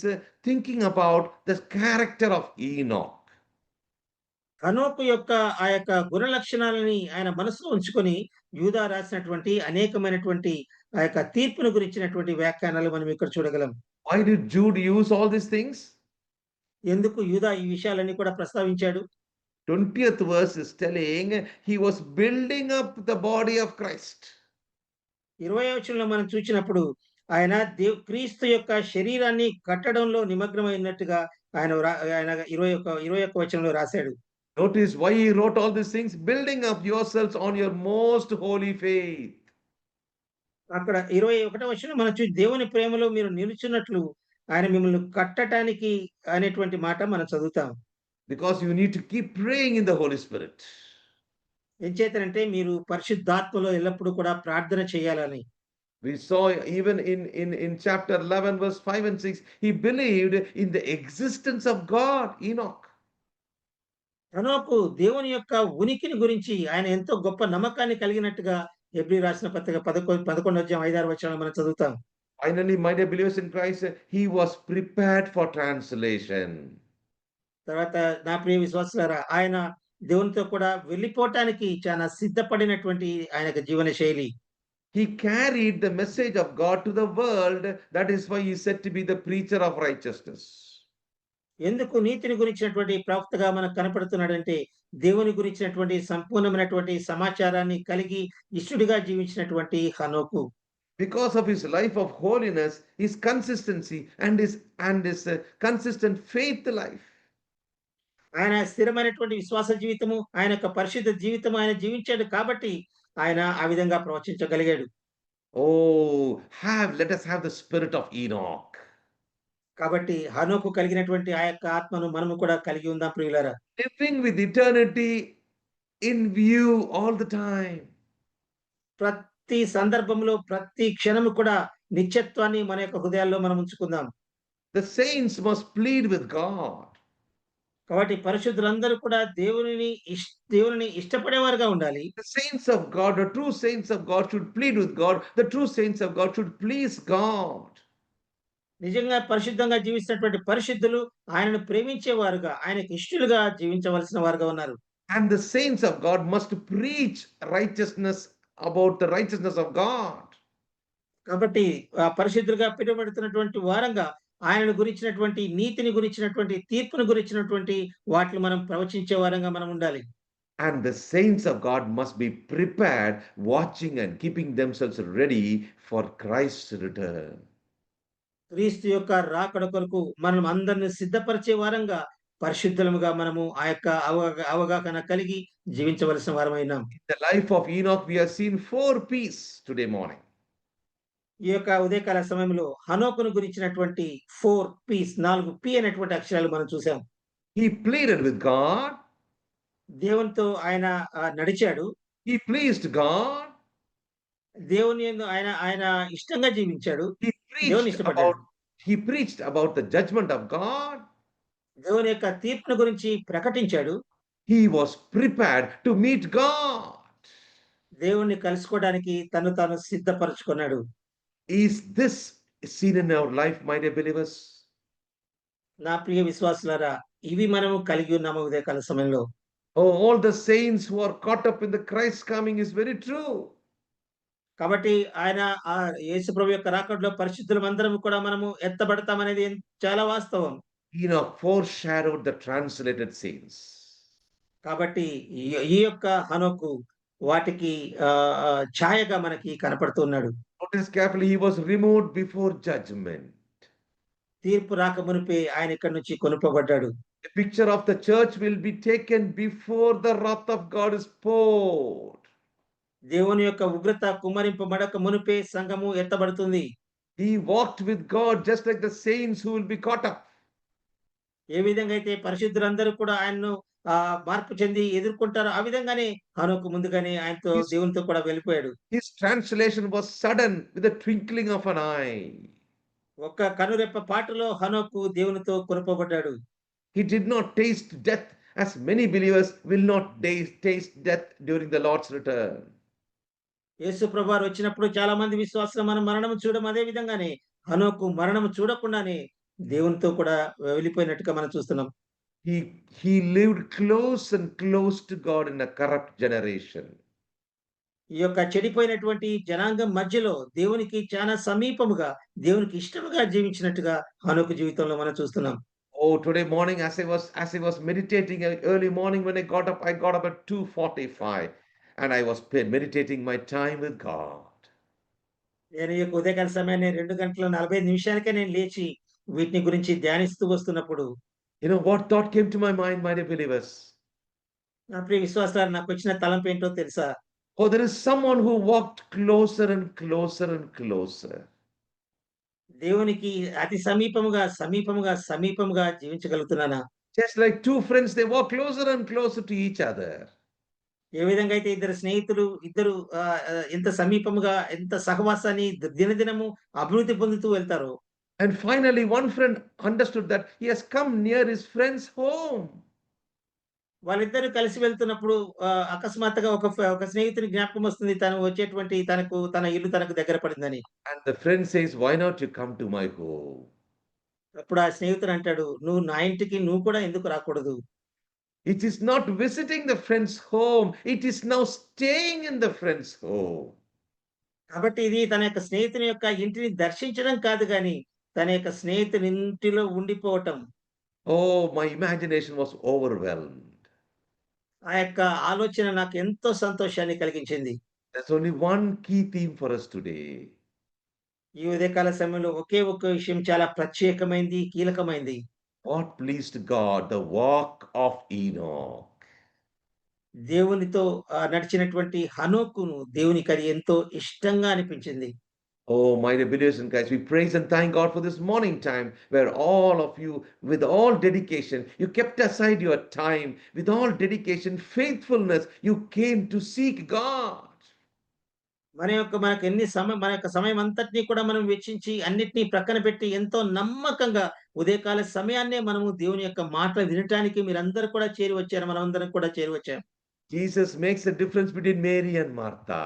thinking about the character of Enoch. హనోకు యొక్క ఆ యొక్క గుణ లక్షణాలని ఆయన మనసులో ఉంచుకొని యూదా రాసినటువంటి అనేకమైనటువంటి ఆ యొక్క తీర్పును గురించినటువంటి వ్యాఖ్యానాలు మనం ఇక్కడ చూడగలం. Why did Jude use all these things? ఎందుకు యూదా ఈ విషయాలన్నీ కూడా ప్రస్తావించాడు? 20th verse is telling he was building up the body of Christ. 20వ వచనంలో మనం చూసినప్పుడు ఆయన క్రీస్తు యొక్క శరీరాన్ని కట్టడంలో నిమగ్నమైనట్టుగా ఆయన 21వ వచనంలో రాశాడు. Notice why he wrote all these things, building up yourselves on your most holy faith. అక్కడ 21వ వచనం మనం చూసి దేవుని ప్రేమలో మీరు నిలుచున్నట్లు ఆయన మిమ్మల్ని కట్టడానికి అనేటువంటి మాట మనం చదువుతాం. Because you need to keep praying in the Holy Spirit. ఎంచేతనంటే మీరు పరిశుద్ధాత్మలో ఎల్లప్పుడూ కూడా ప్రార్థన చేయాలని. We saw even in chapter 11 verse 5 and 6, he believed in the existence of God, Enoch. హనోకు దేవుని యొక్క ఉనికిని గురించి ఆయన ఎంతో గొప్ప నమ్మకాన్ని కలిగినట్టుగా హెబ్రీ రాసిన పత్రిక 11వ అధ్యాయం 5, 6 వచనాలు మనం చదువుతాం. Finally, my dear believers in Christ, he was prepared for translation. తర్వాత నా ప్రియ విశ్వాసులారా ఆయన దేవునితో కూడా వెళ్ళిపోవటానికి చాలా సిద్ధపడినటువంటి ఆయన జీవన శైలి. He carried the message of God to the world. That is why he is said to be the preacher of righteousness. ఎందుకు నీతిని గురించినటువంటి ప్రవక్తగా మనకు కనపడుతున్నాడంటే దేవుని గురించినటువంటి సంపూర్ణమైనటువంటి సమాచారాన్ని కలిగి ఇష్టడిగా జీవించినటువంటి హనోకు. because of his life of holiness, his consistency, and his consistent faith life. ఆయన స్థిరమైనటువంటి విశ్వాస జీవితము, ఆయన యొక్క పరిశుద్ధ జీవితం ఆయన జీవించాడు కాబట్టి, ఆయన ఆ విధంగా ప్రవచించగలిగాడు. Oh, let us have the spirit of Enoch. కాబట్టి హనోకు కలిగినటువంటి ఆ యొక్క ఆత్మను మనము కూడా కలిగి ఉందాం ప్రియులారా. Living with eternity in view all the time. ప్రతి సందర్భంలో, ప్రతి క్షణము కూడా నిత్యత్వాన్ని మన యొక్క హృదయాల్లో మనం ఉంచుకుందాం. The saints must plead with God. కాబట్టి పరిశుద్ధులందరూ కూడా దేవునిని ఇష్టపడేవారుగా ఉండాలి. The saints of God, the true saints of God should plead with God. The true saints of God should please God. నిజంగా పరిశుద్ధంగా జీవిస్తున్నటువంటి పరిశుద్ధులు ఆయనను ప్రేమించేవారుగా, ఆయనకు ఇష్టలుగా జీవించవలసిన వారుగా ఉన్నారు. And the saints of God must preach righteousness about the righteousness of God. కాబట్టి పరిశుద్ధులుగా పిలువబడుతున్నటువంటి వారంగా ఆయనను గురించినటువంటి నీతిని గురించినటువంటి తీర్పును గురించినటువంటి వాటిని మనం ప్రవచించే వారంగా మనం ఉండాలి. And the saints of God must be prepared, watching and keeping themselves ready for Christ's return. క్రీస్తు యొక్క రాకడ కొరకు మనం అందరిని సిద్ధపరిచే వారంగా, పరిశుద్ధులముగా మనము ఆ యొక్క అవగాహన కలిగి జీవించవలసిన వారమైనాం. In the life of Enoch, we have seen 4 P's today morning. ఈ యొక్క ఉదయకాల సమయంలో హనోకును గురించినటువంటి 4 P's, 4 P అనేటువంటి అక్షరాలు మనం చూసాం. He pleaded with God. దేవునితో ఆయన నడిచాడు. He pleased God. దేవుని యందు ఆయన ఇష్టంగా జీవించాడు. He దేవుని preached ఇష్టపడ్డాడు. about the judgment of God. దేవుని యొక్క తీర్పును గురించి ప్రకటించాడు. He was prepared to meet God. దేవుణ్ణి కలుసుకోవడానికి తను తాను సిద్ధపరచుకున్నాడు. Is this seen in our life, my dear believers? నా ప్రియ విశ్వాసులారా, ఇవి మనము కలిగి ఉన్నాము ఉదయకాల సమయంలో. Oh, all the saints who are caught up in the Christ coming is very true. కాబట్టి ఆయన యేసు ప్రభు యొక్క రాకడలో పరిశుద్ధులమందరం కూడా మనము ఎత్తబడతామనేది చాలా వాస్తవం. Enoch foreshadowed the translated saints. కాబట్టి ఈ యొక్క హనోకు వాటికి ఛాయగా మనకి కనపడుతున్నాడు. Notice carefully, he was removed before judgment. తీర్పు రాక మునిపే ఆయన ఇక్కడి నుంచి కొనుపబడ్డాడు. The picture of the church will be taken before the wrath of God is poured. దేవుని యొక్క ఉగ్రత కుమ్మరింపబడక మునిపే సంఘము ఎత్తబడుతుంది. He walked with God just like the saints who will be caught up. ఏ విధంగా అయితే పరిశుద్ధులందరూ కూడా ఆయన్ను మార్పు చెంది ఎదుర్కొంటారో, ఆ విధంగానే హనోకు ముందుగానే ఆయనతో దేవునితో కూడా వెళ్ళిపోయాడు. His translation was sudden with the twinkling of an eye. ఒక్క కనురెప్ప పాటులో హనోకు దేవునితో కొనుపబడ్డాడు. He did not taste death as many believers will not taste death during the Lord's return. యేసు ప్రభువారు వచ్చినప్పుడు చాలా మంది విశ్వాసులు మనం మరణం చూడడం, అదే విధంగానే హనోకు మరణం చూడకుండానే దేవునితో కూడా వెళ్ళిపోయినట్టుగా మనం చూస్తున్నాం. He lived close and close to God in a corrupt generation. ఈ యొక్క చెడిపోయినటువంటి జనాంగం మధ్యలో దేవునికి చాలా సమీపముగా, దేవునికి ఇష్టముగా జీవించినట్టుగా హనోకు జీవితంలో మనం చూస్తున్నాం. Oh, today morning as I was meditating early morning when I got up at 2:45 and I was meditating my time with God. నేను ఈ యొక్క ఉదయకాల సమయాన్ని 2:45 నేను లేచి వీటిని గురించి ధ్యానిస్తూ వస్తున్నప్పుడు, You know what thought came to my mind, my dear believers? నా ప్రియ విశ్వాసాలు నాకు వచ్చిన తలంపు ఏంటో తెలుసా? Oh, there is someone who walked closer and closer and closer. దేవునికి అతి సమీపముగా జీవించగలుగుతున్నానా? Just like two friends, they walk closer and closer to each other. ఏ విధంగా అయితే ఇద్దరు స్నేహితులు ఎంత సమీపముగా, ఎంత సహవాసాన్ని దినదినము అభివృద్ధి పొందుతూ వెళ్తారో. And finally, one friend understood that he has come near his friend's home. వాళ్ళిద్దరూ కలిసి వెళ్తున్నప్పుడు అకస్మాత్తుగా ఒక స్నేహితుని జ్ఞాపకం వస్తుంది. తన ఇల్లు తనకు దగ్గర పడిందని. And the friend says, "Why not you come to my home?" అప్పుడు ఆ స్నేహితుడు అంటాడు, "నువ్వు నా ఇంటికి నువ్వు కూడా ఎందుకు రాకూడదు?" It is not visiting the friend's home, it is now staying in the friend's home. కాబట్టి ఇది తన యొక్క స్నేహితుని యొక్క ఇంటిని దర్శించడం కాదు గాని, తన యొక్క స్నేహితుని ఇంటిలో ఉండిపోవటం. Oh, my imagination was overwhelmed. ఆ యొక్క ఆలోచన నాకు ఎంతో సంతోషాన్ని కలిగించింది. There's only one key theme for us today. ఈ ఉదయకాల సమయంలో ఒకే ఒక్క విషయం చాలా ప్రత్యేకమైంది, కీలకమైంది. What pleased God? The walk of Enoch. దేవునితో నడిచినటువంటి హనోకును దేవునికి అది ఎంతో ఇష్టంగా అనిపించింది. Oh, my dear believers in Christ, we praise and thank God for this morning time where all of you, with all dedication, you kept aside your time, with all dedication, faithfulness, you came to seek God. మన యొక్క సమయం అంతటిని కూడా మనం వెచ్చించి అన్నిటిని ప్రక్కన పెట్టి ఎంతో నమ్మకంగా ఉదయకాల సమయాన్నే మనము దేవుని యొక్క మాటలు వినటానికి మీరందరూ కూడా చేరి వచ్చారు. మనమందరం కూడా చేరి వచ్చాం. Jesus makes a difference between Mary and Martha.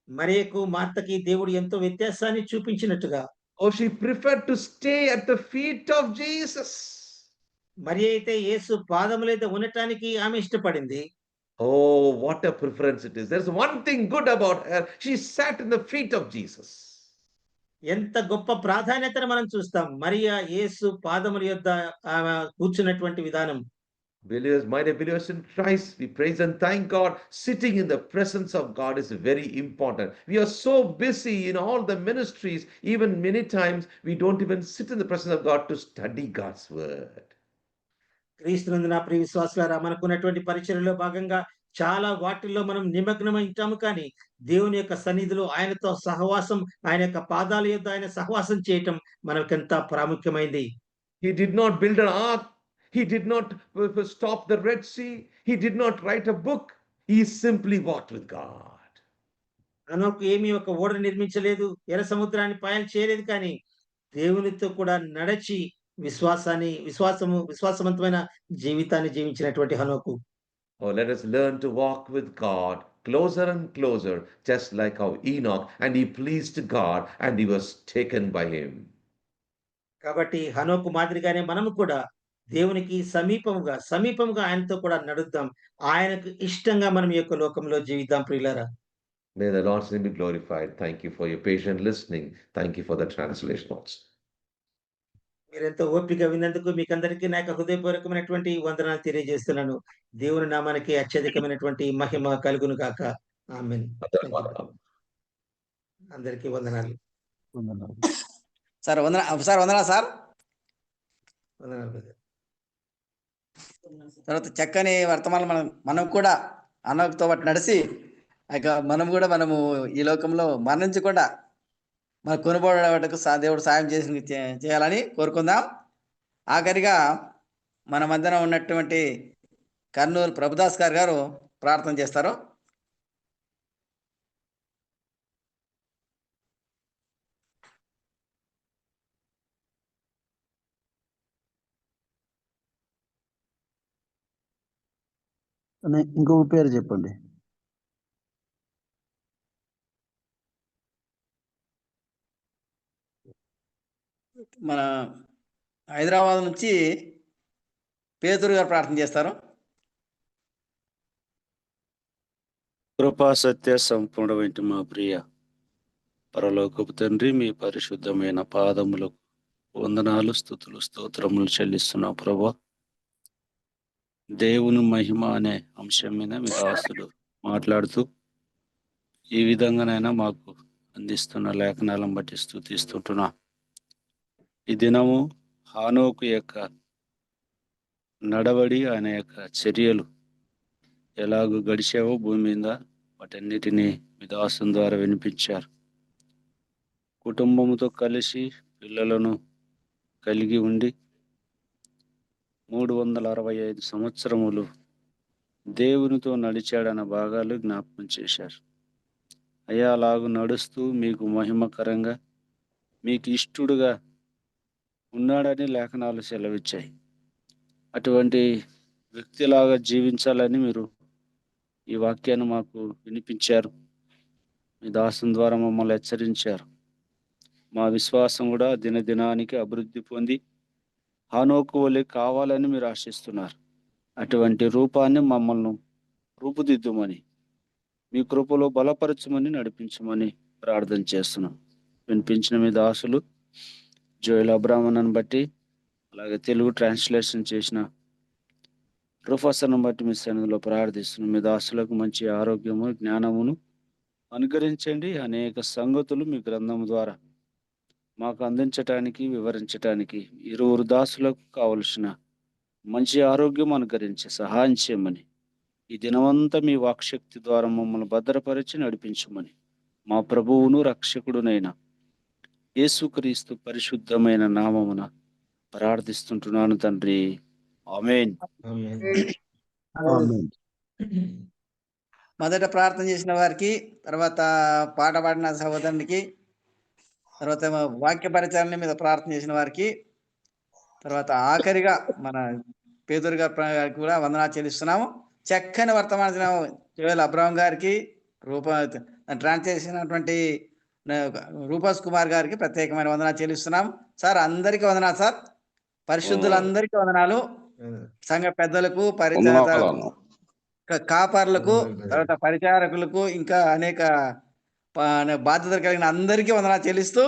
మరియకు, మార్తకి దేవుడు ఎంతో వ్యత్యాసాన్ని చూపించినట్టుగా Oh, she preferred to stay at the feet of Jesus. మరి అయితే యేసు పాదములైతే ఉండటానికి ఆమె ఇష్టపడింది. Oh, what a preference it is. There's one thing good about her. She sat in the feet of Jesus. ఎంత గొప్ప ప్రాధాన్యతను మనం చూస్తాం. మరియ యేసు పాదముల యొద్ద ఆమె కూర్చున్నటువంటి విధానం. Believers, my dear believers in Christ, we praise and thank God. Sitting in the presence of God is very important. We are so busy in all the ministries, even many times we don't even sit in the presence of God to study God's word. క్రీస్తునందు నా ప్రియ విశ్వాసులారా, మనకున్నటువంటి పరిచర్యలో భాగంగా చాలా వాటిల్లో మనం నిమగ్నమై ఉంటాము. కానీ దేవుని యొక్క సన్నిధిలో ఆయనతో సహవాసం, ఆయన యొక్క పాదాల యొద్ద ఆయన సహవాసం చేయటం మనకెంత ప్రాముఖ్యమైంది. He did not build an ark. He did not stop the Red Sea. He did not write a book. He simply walked with God. హనోకు ఏమీ ఒక ఓడను నిర్మించలేదు, ఎర్ర సముద్రాన్ని పాయలు చేయలేదు. కానీ దేవునితో కూడా నడచి విశ్వాసవంతమైన జీవితాన్ని జీవించినటువంటి హనోకు. Oh, let us learn to walk with God closer and closer, just like how Enoch, and he pleased God and he was taken by him. కాబట్టి హనోకు మాదిరిగానే మనము కూడా దేవునికి సమీపముగా ఆయనతో కూడా నడుద్దాం. ఆయనకు ఇష్టంగా మనం ఈ యొక్క లోకంలో జీవిద్దాం ప్రియులారా. May the Lord's name be glorified. Thank you for your patient listening. Thank you for the translation also. మీరెంతో ఓపిక విన్నందుకు మీకందరికీ నా యొక్క హృదయపూర్వకమైనటువంటి వందనాలు తెలియజేస్తున్నాను. దేవుని నామానికి అత్యధికమైనటువంటి మహిమ కలుగును గాక. ఆమేన్. అందరికీ వందనాలు. సార్ వందనాలు సార్. వందనాలు బ్రదర్. తర్వాత చక్కని వర్తమానం మనం కూడా అన్నతో పాటు నడిచి మనము ఈ లోకంలో మరణించకుండా మన కొనుబోడకు దేవుడు సాయం చేయాలని కోరుకుందాం. ఆఖరిగా మన మధ్యన ఉన్నటువంటి కర్నూలు ప్రభుదాస్ గారు ప్రార్థన చేస్తారు. ఇంకొక పేరు చెప్పండి. మన హైదరాబాద్ నుంచి పేతురు గారు ప్రార్థన చేస్తారు. కృపా సత్య సంపూర్ణమైన మా ప్రియ పరలోకపు తండ్రి, మీ పరిశుద్ధమైన పాదములకు వందనాలు, స్తుతులు, స్తోత్రములు చెల్లిస్తున్నాం ప్రభా. దేవుని మహిమ అనే అంశం మీద మీ దాసుడు మాట్లాడుతూ ఈ విధంగానైనా మాకు అందిస్తున్న లేఖనాలను బట్టి స్తుతిస్తుంటున్నా. ఈ దినము హానోకు యొక్క నడవడి, ఆయన యొక్క చర్యలు ఎలాగూ గడిచావో భూమి మీద వాటన్నిటినీ మీ దాసుని ద్వారా వినిపించారు. కుటుంబంతో కలిసి పిల్లలను కలిగి ఉండి 365 సంవత్సరములు దేవునితో నడిచాడన్న భాగాలు జ్ఞాపకం చేశారు. అయ్యా, అలాగూ నడుస్తూ మీకు మహిమకరంగా మీకు ఇష్టడుగా ఉన్నాడని లేఖనాలు సెలవిచ్చాయి. అటువంటి వ్యక్తిలాగా జీవించాలని మీరు ఈ వాక్యాన్ని మాకు వినిపించారు. మీ దాసుని ద్వారా మమ్మల్ని హెచ్చరించారు. మా విశ్వాసం కూడా దినదినానికి అభివృద్ధి పొంది హానోకు వలె కావాలని మీరు ఆశిస్తున్నారు. అటువంటి రూపాన్ని మమ్మల్ని రూపుదిద్దుమని, మీ కృపలో బలపరచమని, నడిపించమని ప్రార్థన చేస్తున్నాం. వినిపించిన మీ దాసులు జోయల్ అబ్రాహ్మణ్ని బట్టి, అలాగే తెలుగు ట్రాన్స్లేషన్ చేసిన ప్రొఫెసర్ను బట్టి మీ సన్నిధిలో ప్రార్థిస్తున్నాం. మీ దాసులకు మంచి ఆరోగ్యము, జ్ఞానమును అనుగ్రహించండి. అనేక సంగతులు మీ గ్రంథం ద్వారా మాకు అందించటానికి, వివరించటానికి ఇరువురు దాసులకు కావలసిన మంచి ఆరోగ్యం అనుగ్రహించి సహాయం చేయమని, ఈ దినమంతా మీ వాక్శక్తి ద్వారా మమ్మల్ని భద్రపరిచి నడిపించమని మా ప్రభువును రక్షకుడునైన యేసుక్రీస్తు పరిశుద్ధమైన నామమున ప్రార్థిస్తుంటున్నాను తండ్రి. ఆమేన్. ఆమేన్. మొదట ప్రార్థన చేసిన వారికి, తర్వాత పాట పాడిన సహోదరునికి, తర్వాత వాక్య పరిచయాల మీద ప్రార్థన చేసిన వారికి, తర్వాత ఆఖరిగా మన పేదరు గారికి కూడా వందనాలు చెల్లిస్తున్నాము. చక్కని వర్తమాన దినం జోయల్ అబ్రహం గారికి, ట్రాన్స్ చేసినటువంటి రూపస్ కుమార్ గారికి ప్రత్యేకమైన వందనాలు చెల్లిస్తున్నాము. సార్ అందరికీ వందనాలు సార్. పరిశుద్ధులందరికీ వందనాలు. సంఘ పెద్దలకు, వందనాలు. కాపర్లకు, తర్వాత పరిచారకులకు, ఇంకా అనేక బాధ్యతలు కలిగిన అందరికీ వందనాలు చెల్లిస్తూ